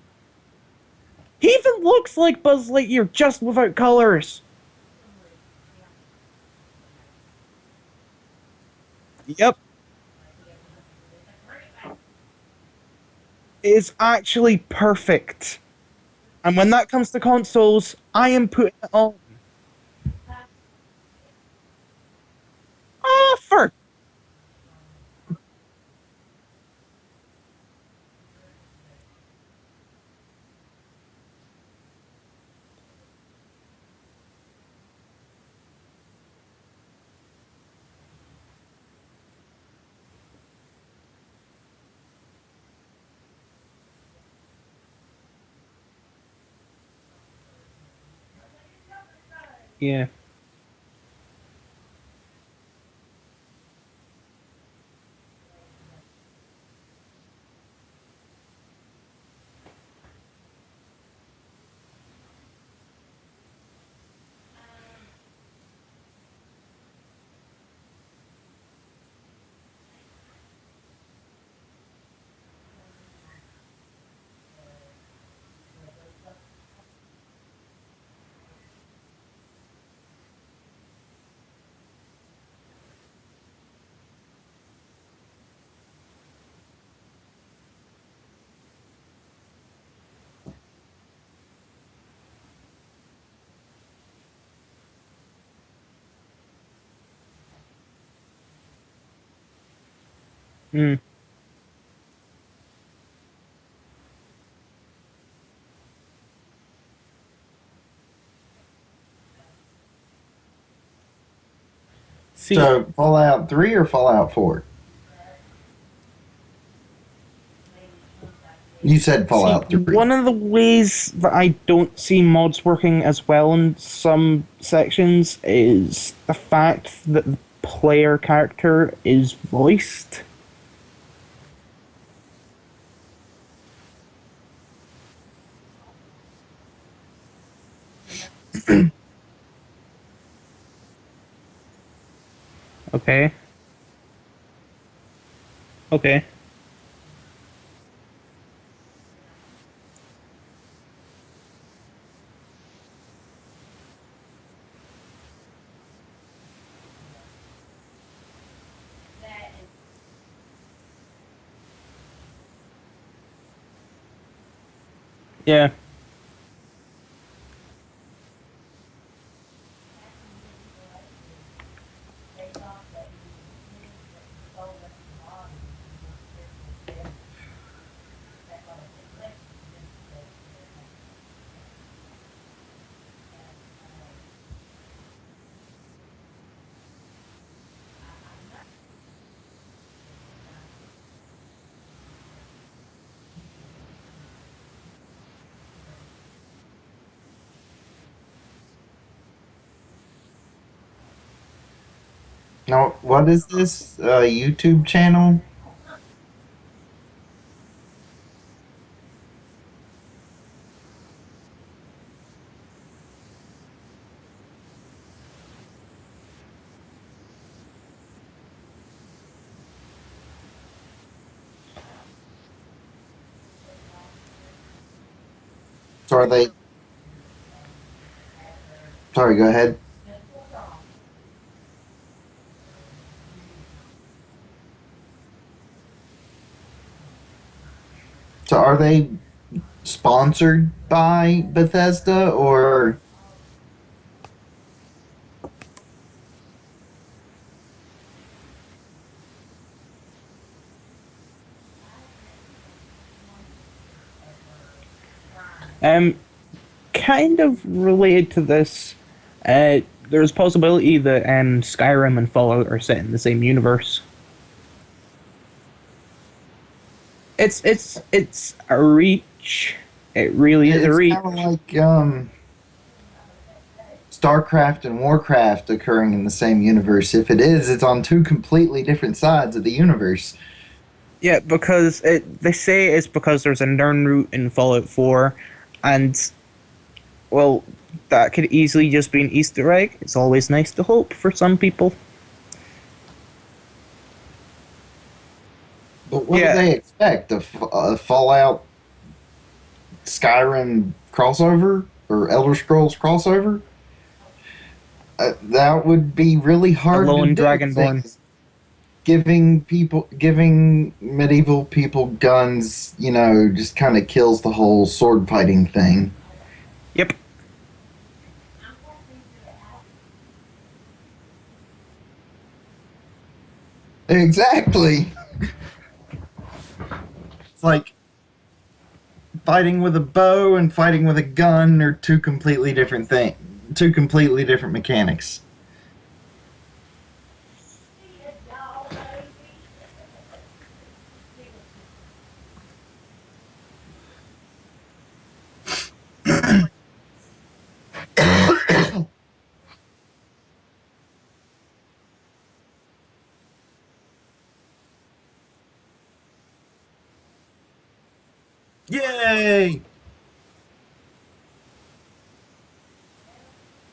He even looks like Buzz Lightyear just without colors. Yep, it is actually perfect. And when that comes to consoles, I am putting it on. Offer. Yeah. Mm. See, So Fallout 3 or Fallout 4? You said See, Fallout 3. one of the ways that I don't see mods working as well in some sections is the fact that the player character is voiced. Okay. Okay. Yeah. Now, what is this YouTube channel? So are they? Sorry, go ahead. So are they sponsored by Bethesda or? Um, kind of related to this, there's a possibility that Skyrim and Fallout are set in the same universe. It's a reach. It really is a It's reach. kind of like StarCraft and Warcraft occurring in the same universe. If it is, it's on two completely different sides of the universe. Yeah, because they say it's because there's a Nern route in Fallout 4, and well, that could easily just be an Easter egg. It's always nice to hope for some people. But what do Yeah, they expect? A Fallout Skyrim crossover or Elder Scrolls crossover? That would be really a hard to lone do. dragonborn. Things giving medieval people guns, just kind of kills the whole sword fighting thing. Yep, Exactly. It's like fighting with a bow and fighting with a gun are two completely different mechanics. Yay!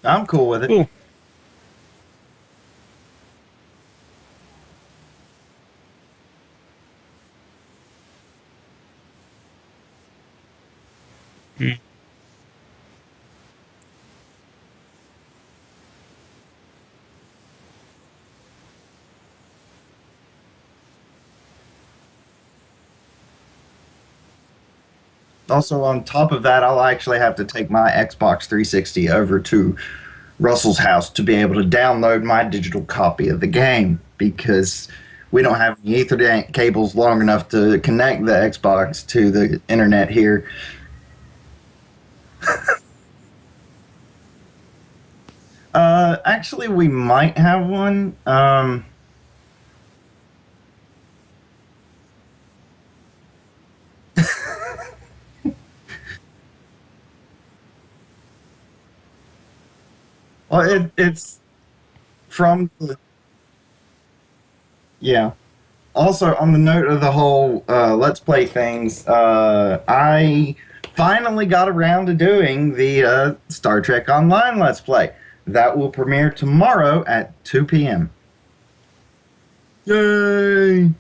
I'm cool with it. cool. Hmm. Also, on top of that, I'll actually have to take my Xbox 360 over to Russell's house to be able to download my digital copy of the game because we don't have any Ethernet cables long enough to connect the Xbox to the internet here. Actually, we might have one. Well, it's from yeah. Also, on the note of the whole Let's Play things, I finally got around to doing the Star Trek Online Let's Play. That will premiere tomorrow at 2 p.m. Yay!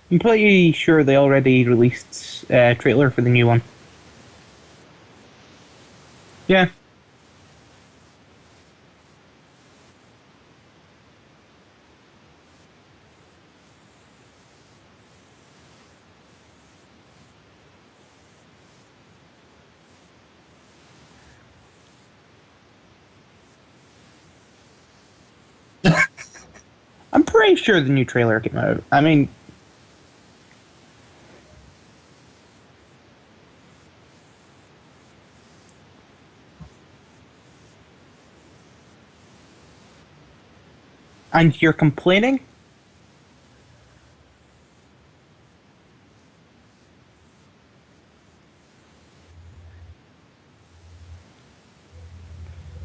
I'm pretty sure they already released a trailer for the new one. Yeah, I'm pretty sure the new trailer came out. I mean, and you're complaining?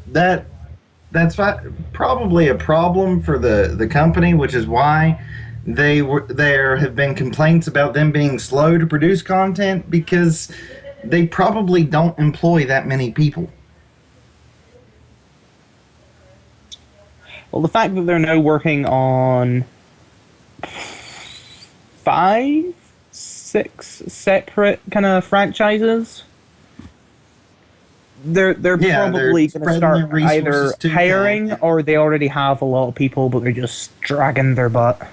That probably a problem for the company, which is why there have been complaints about them being slow to produce content because they probably don't employ that many people. Well, the fact that they're now working on five, six separate kind of franchises, they're Yeah, they're probably going to spreading their start resources either too thin. hiring or they already have a lot of people, but they're just dragging their butt.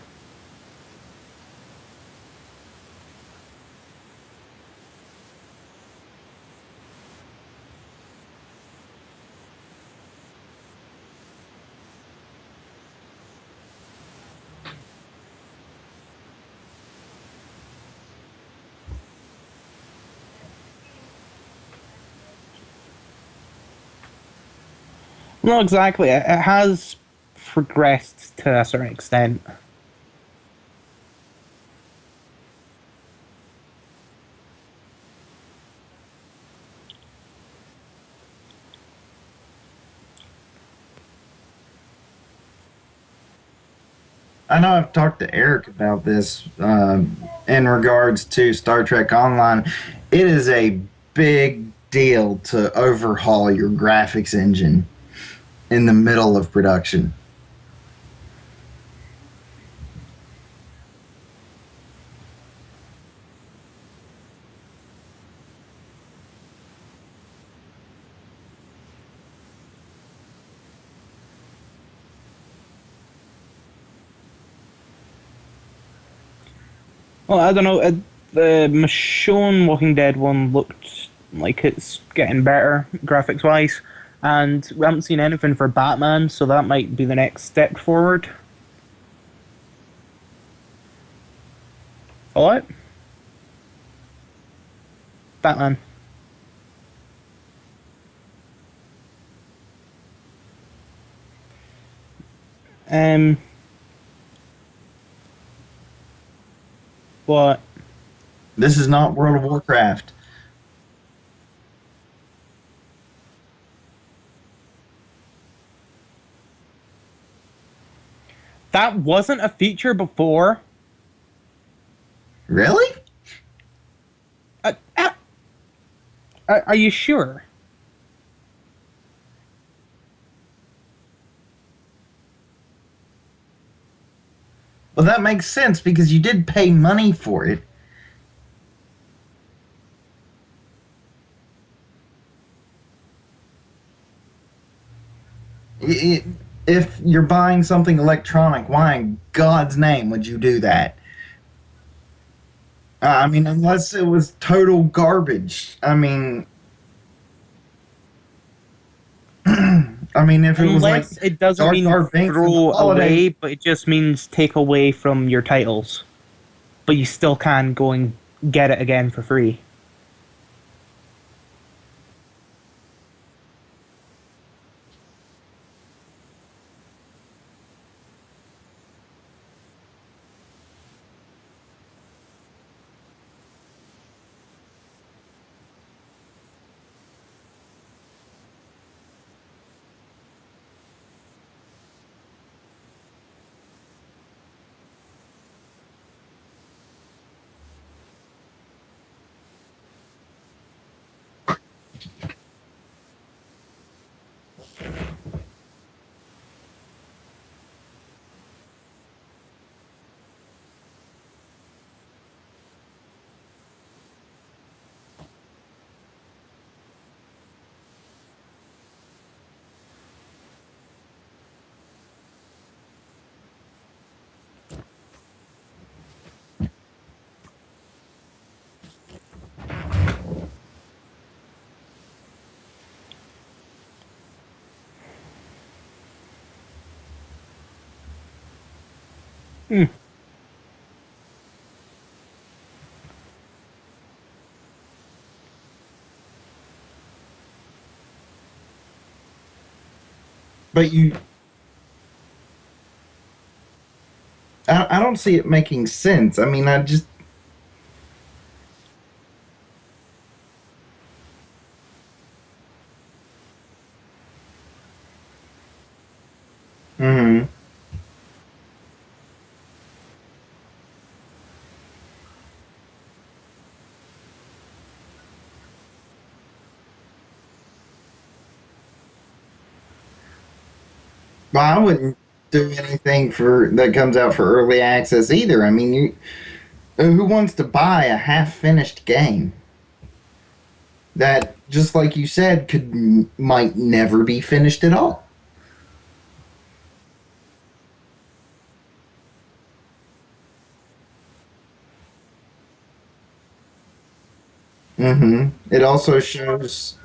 Not exactly. It has progressed to a certain extent. I know I've talked to Eric about this in regards to Star Trek Online. It is a big deal to overhaul your graphics engine in the middle of production. Well, I don't know. The Michonne Walking Dead one looked like it's getting better graphics wise, and we haven't seen anything for Batman, so that might be the next step forward. What? Batman. Um, what? This is not World of Warcraft. That wasn't a feature before. Really? Uh, uh, are you sure? Well, that makes sense because you did pay money for it. I- If you're buying something electronic, why in God's name would you do that? I mean, unless it was total garbage. I mean, if it was like Unless it doesn't Jar mean Jar Binks in the throw holiday. away, but it just means take away from your titles. But you still can go and get it again for free. Hmm. But I don't see it making sense. I mean, I just. Mhm. Well, I wouldn't do anything for that comes out for early access either. I mean, who wants to buy a half-finished game that, just like you said, might never be finished at all? It also shows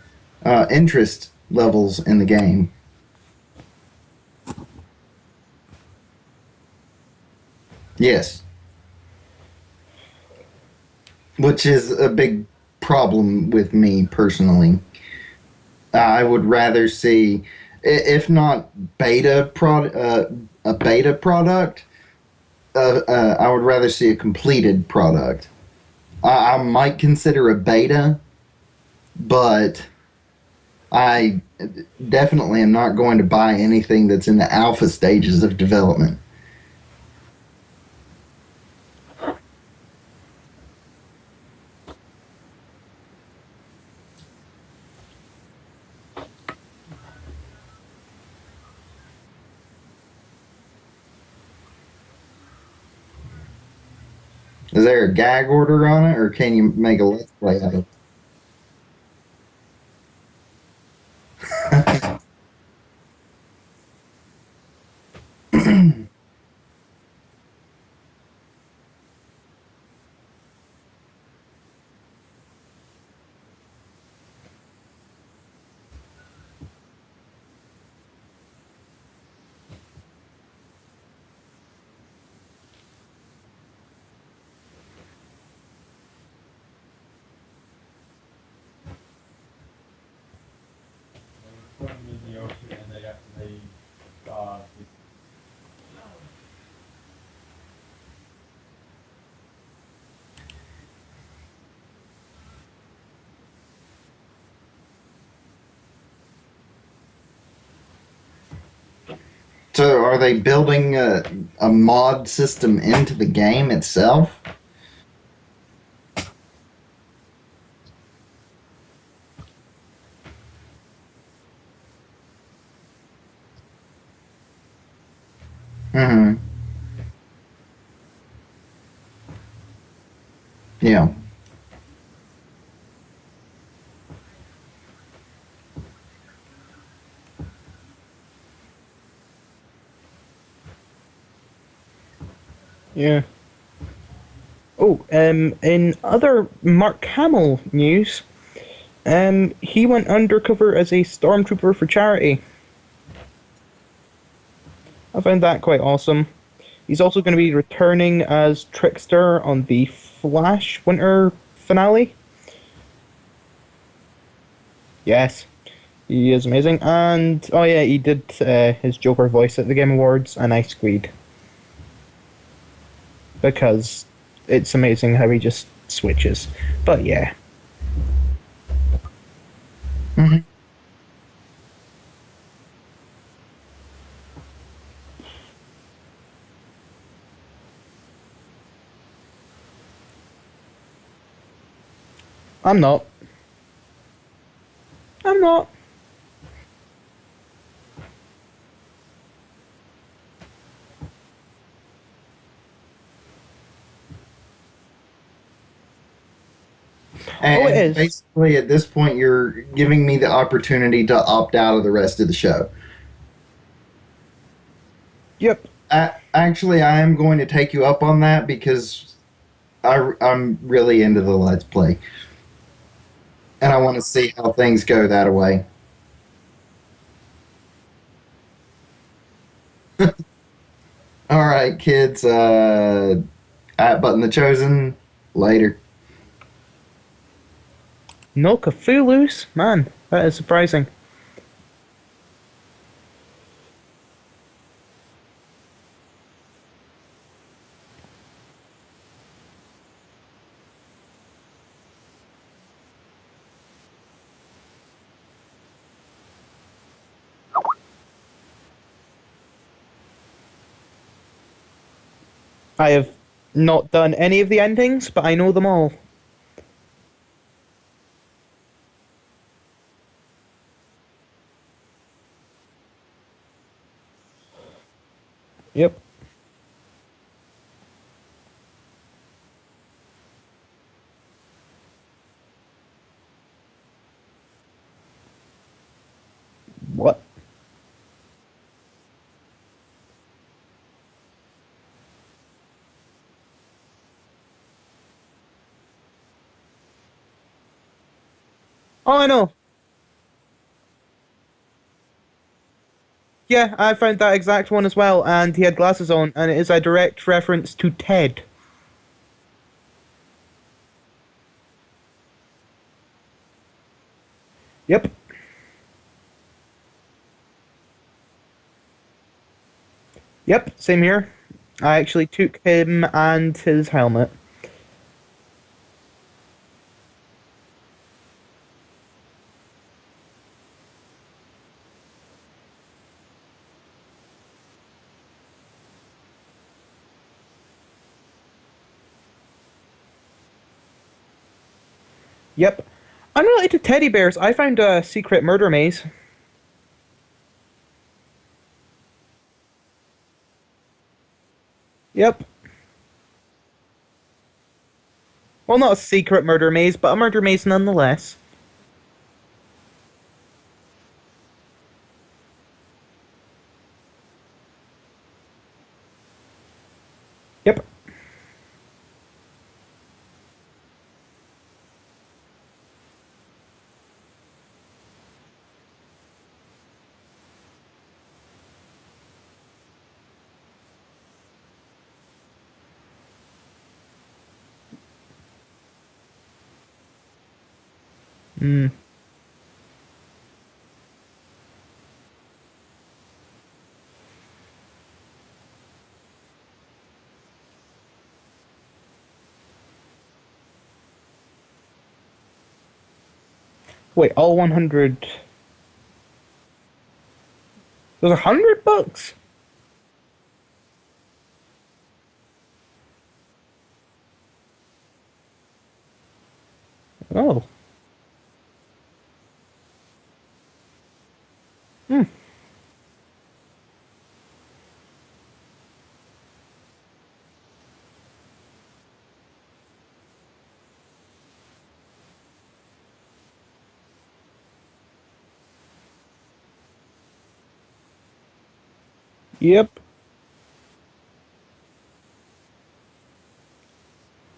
interest levels in the game. Yes, which is a big problem with me personally. I would rather see, if not a beta product. I would rather see a completed product. I might consider a beta, but I definitely am not going to buy anything that's in the alpha stages of development. Is there a gag order on it, or can you make a let's play out of it? So, are they building a mod system into the game itself? Mm-hmm. Yeah. Yeah. Oh, in other Mark Hamill news, he went undercover as a stormtrooper for charity. I found that quite awesome. He's also going to be returning as Trickster on the Flash Winter finale. Yes, he is amazing. And oh yeah, he did his Joker voice at the Game Awards, and I squeed because it's amazing how he just switches. But yeah, Mm-hmm. I'm not. I'm not. Oh, it And is. basically, at this point, you're giving me the opportunity to opt out of the rest of the show. Yep. Actually, I am going to take you up on that because I'm really into the Let's Play, and I want to see how things go that way. All right, kids. At Button the Chosen. Later. No Cthulhu's? Man, that is surprising. I have not done any of the endings, but I know them all. Yep. What? Oh, I know. Yeah, I found that exact one as well, and he had glasses on, and it is a direct reference to Ted. Yep. Yep, same here. I actually took him and his helmet. Yep. Unrelated to teddy bears, I found a secret murder maze. Yep. Well, not a secret murder maze, but a murder maze nonetheless. Yep. Mm. Wait, all 100. There's 100 bucks? Oh. Hmm. Yep.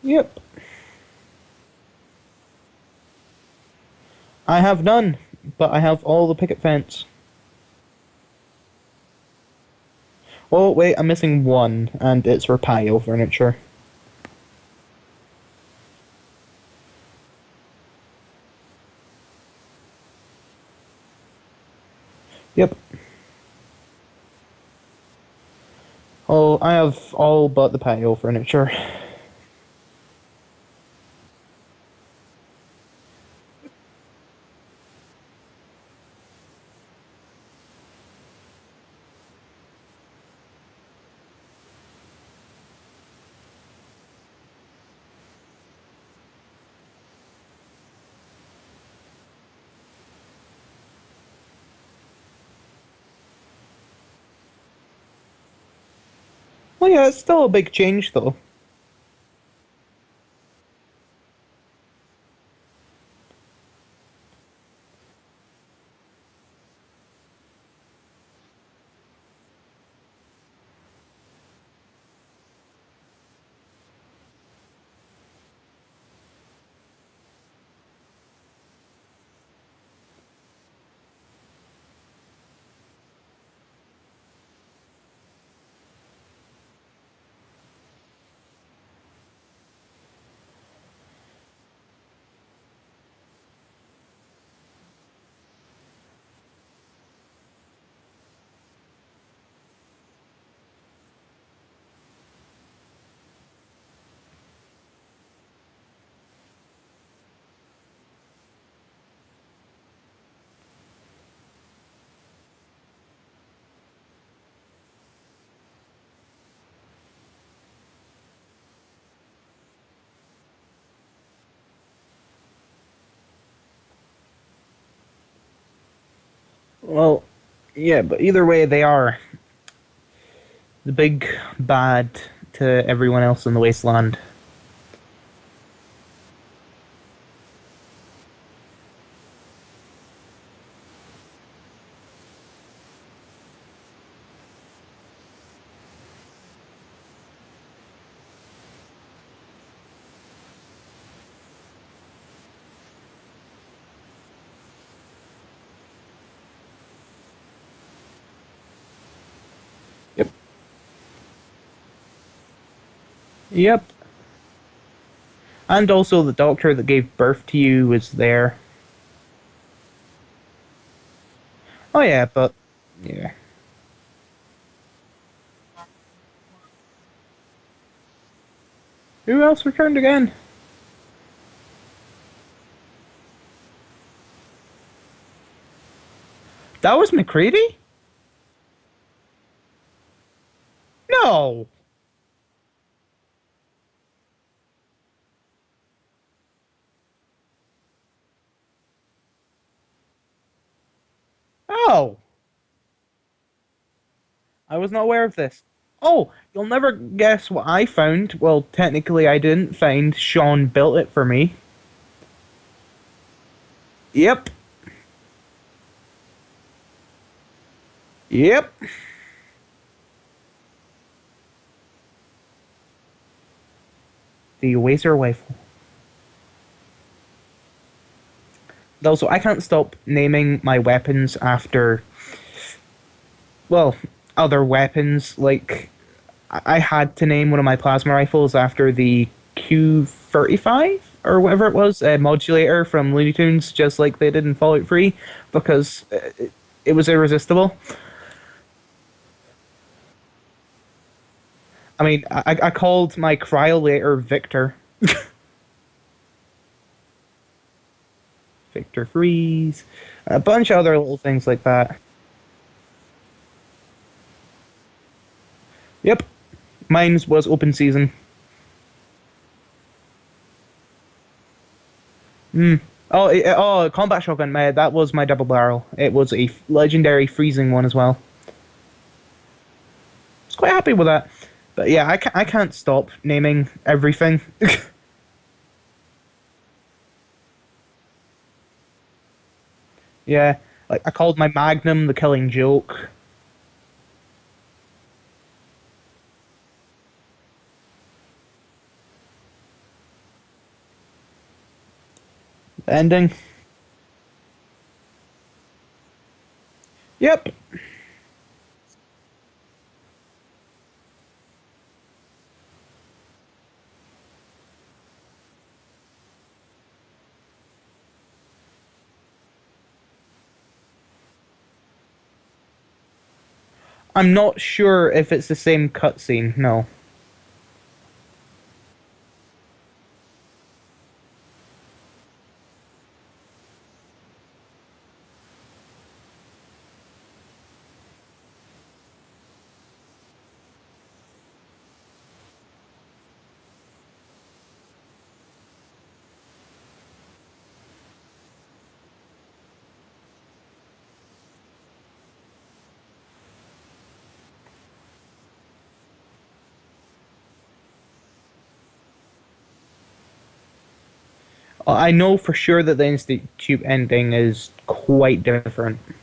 Yep. I have none, but I have all the picket fence. Oh, wait, I'm missing one, and it's for patio furniture. Yep. Oh, I have all but the patio furniture. Well, yeah, it's still a big change, though. Well, yeah, but either way, they are the big bad to everyone else in the wasteland. Yep. Yep. And also, the doctor that gave birth to you was there. Oh yeah, but yeah. Who else returned again? That was McCready? No. Oh, I was not aware of this. Oh, you'll never guess what I found. Well, technically, I didn't find. Sean built it for me. Yep. Yep. The Wazer rifle. Also, I can't stop naming my weapons after, well, other weapons. Like, I had to name one of my plasma rifles after the Q35 or whatever it was, modulator from Looney Tunes, just like they did in Fallout 3, because it was irresistible. I mean, I called my cryolator Victor. Victor Freeze. A bunch of other little things like that. Yep. Mine's was open season. Oh, combat shotgun. That was my double barrel. It was a legendary freezing one as well. I was quite happy with that. But yeah, I can't stop naming everything. Yeah, like I called my Magnum the Killing Joke. The ending. Yep. I'm not sure if it's the same cutscene. No. I know for sure that the Institute ending is quite different. Do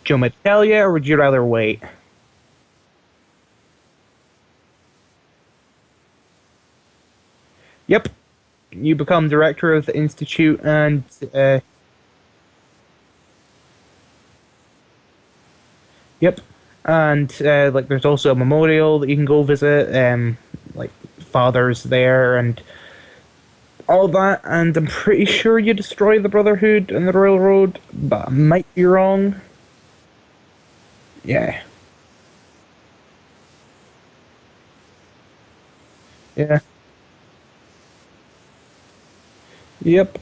you want me to tell you, or would you rather wait? Yep. You become director of the Institute, and yep, and like there's also a memorial that you can go visit. Like fathers there and all that. And I'm pretty sure you destroy the Brotherhood and the Railroad, but I might be wrong. Yeah, yeah, yep.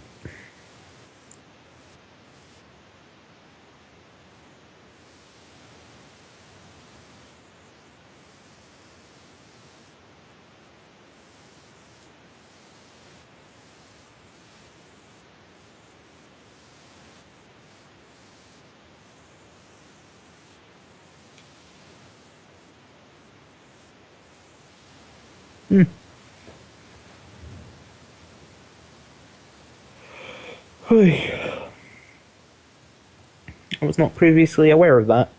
Hmm. I was not previously aware of that.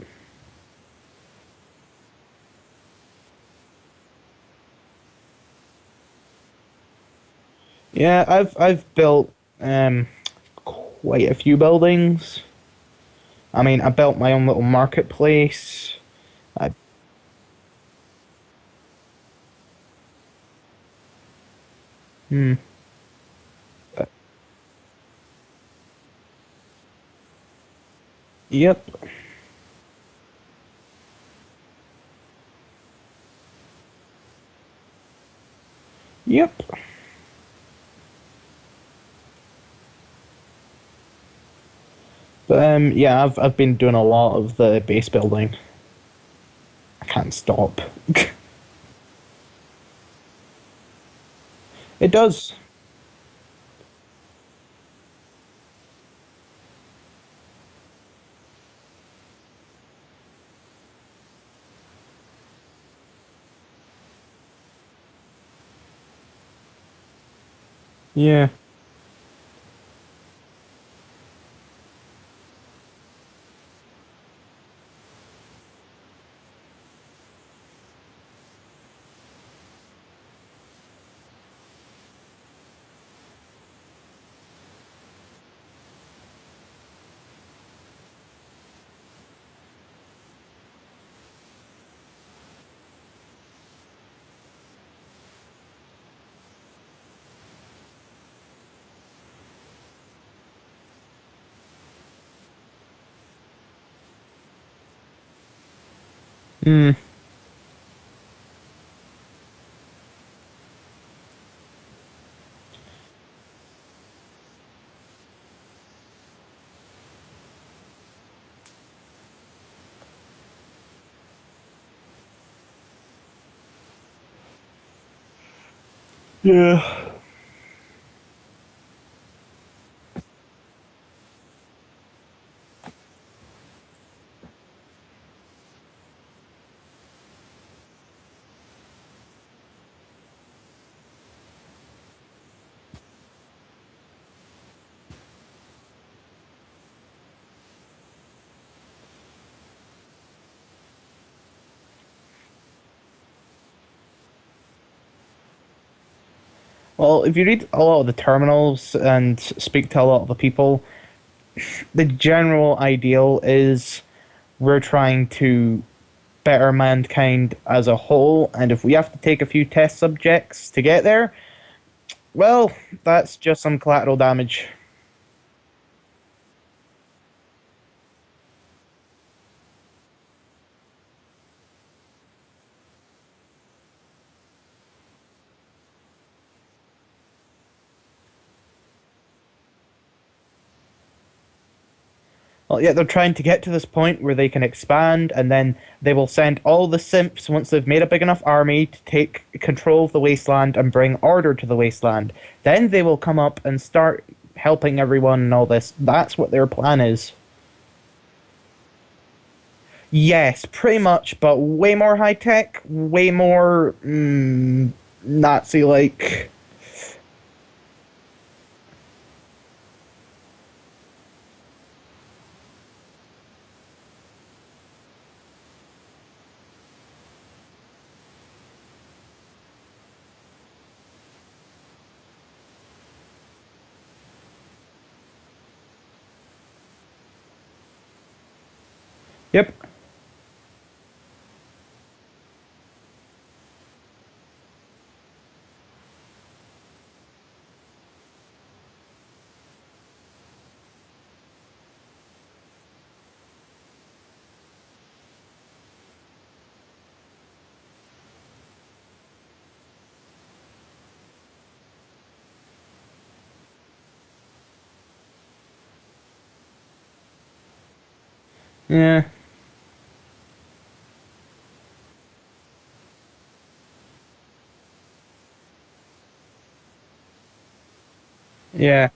Yeah, I've built quite a few buildings. I mean, I built my own little marketplace. I, hmm, uh, yep, yep. But yeah, I've been doing a lot of the base building. I can't stop. It does. Yeah. Mm, yeah. Well, if you read a lot of the terminals and speak to a lot of the people, the general ideal is we're trying to better mankind as a whole, and if we have to take a few test subjects to get there, well, that's just some collateral damage. Well, yeah, they're trying to get to this point where they can expand, and then they will send all the simps once they've made a big enough army to take control of the wasteland and bring order to the wasteland. Then they will come up and start helping everyone and all this. That's what their plan is. Yes, pretty much, but way more high tech, way more Nazi like. Yep. Yeah. Yeah.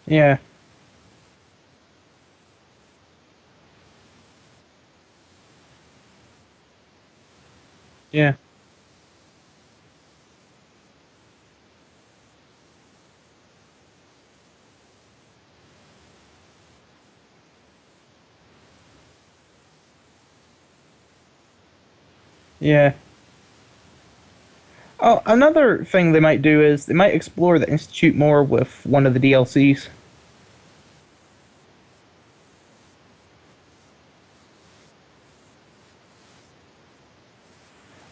Yeah, yeah, yeah. Oh, another thing they might do is they might explore the Institute more with one of the DLCs.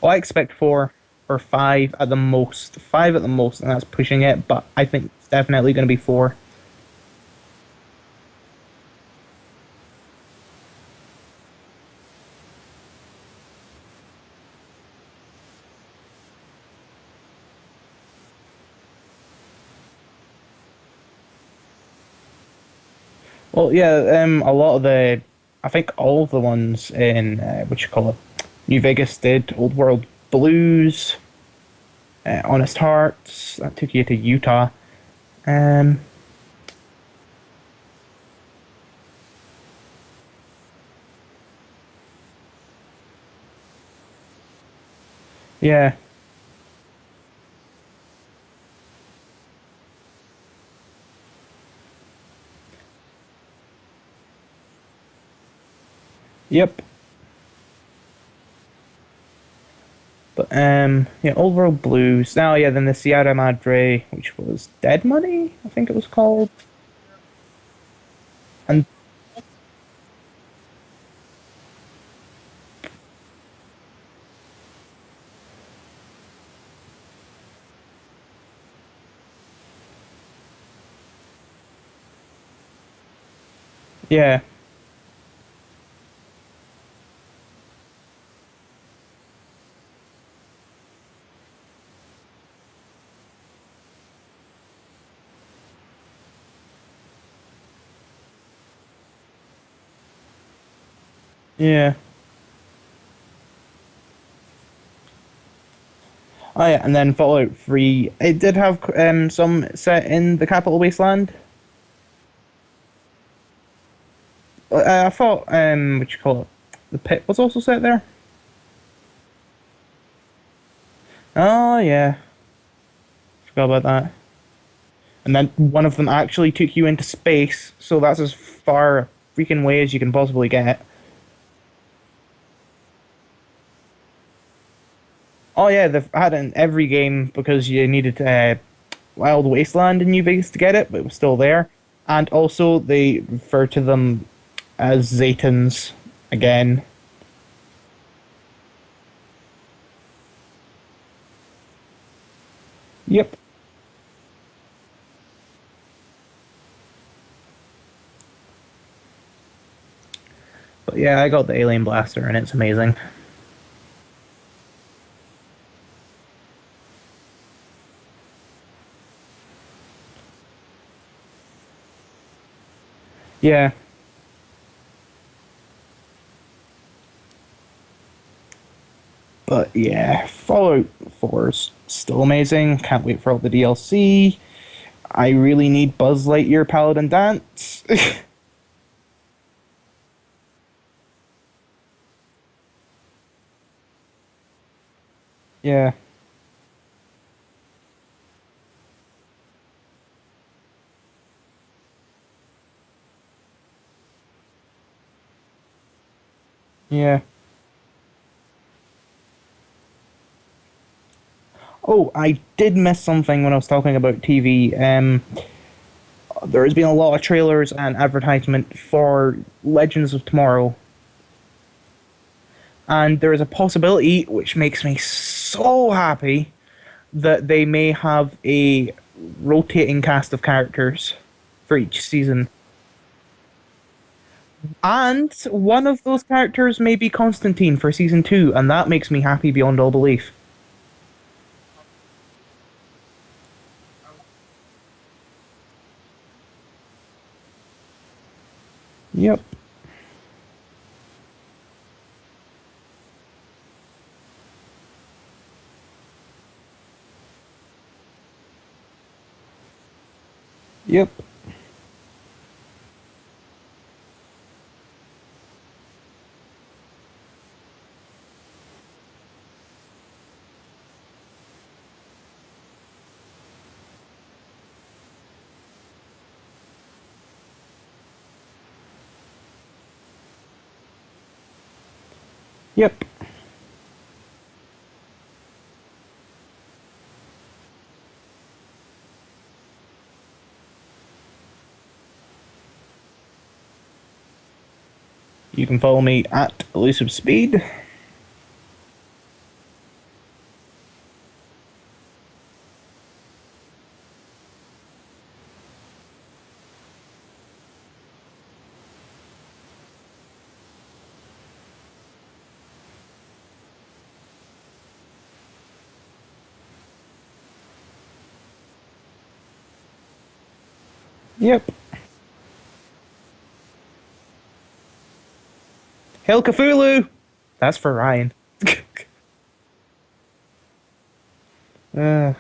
Well, I expect four or five at the most. Five at the most, and that's pushing it, but I think it's definitely going to be four. Well, yeah, a lot of the, I think all of the ones in, what you call it, New Vegas did Old World Blues, Honest Hearts, that took you to Utah. Um, yeah, yep. But yeah, Old World Blues. Now, yeah, then the Sierra Madre, which was Dead Money, I think it was called, and yeah, yeah. Oh yeah, and then Fallout 3. It did have some set in the Capital Wasteland. I thought what you call it, the pit was also set there. Oh yeah, forgot about that. And then one of them actually took you into space, so that's as far freaking away as you can possibly get. Oh yeah, they've had it in every game because you needed Wild Wasteland in New Vegas to get it, but it was still there. And also they refer to them as Zatans again. Yep. But yeah, I got the Alien Blaster and it's amazing. Yeah, but yeah, Fallout 4 is still amazing. Can't wait for all the DLC. I really need Buzz Lightyear Paladin Dance. Yeah, yeah. Oh, I did miss something when I was talking about TV. There has been a lot of trailers and advertisement for Legends of Tomorrow, and there is a possibility, which makes me so happy, that they may have a rotating cast of characters for each season. And one of those characters may be Constantine for season two, and that makes me happy beyond all belief. Yep, yep. Yep. You can follow me at Elusive Speed. Yep. Hail Cthulhu! That's for Ryan. uh,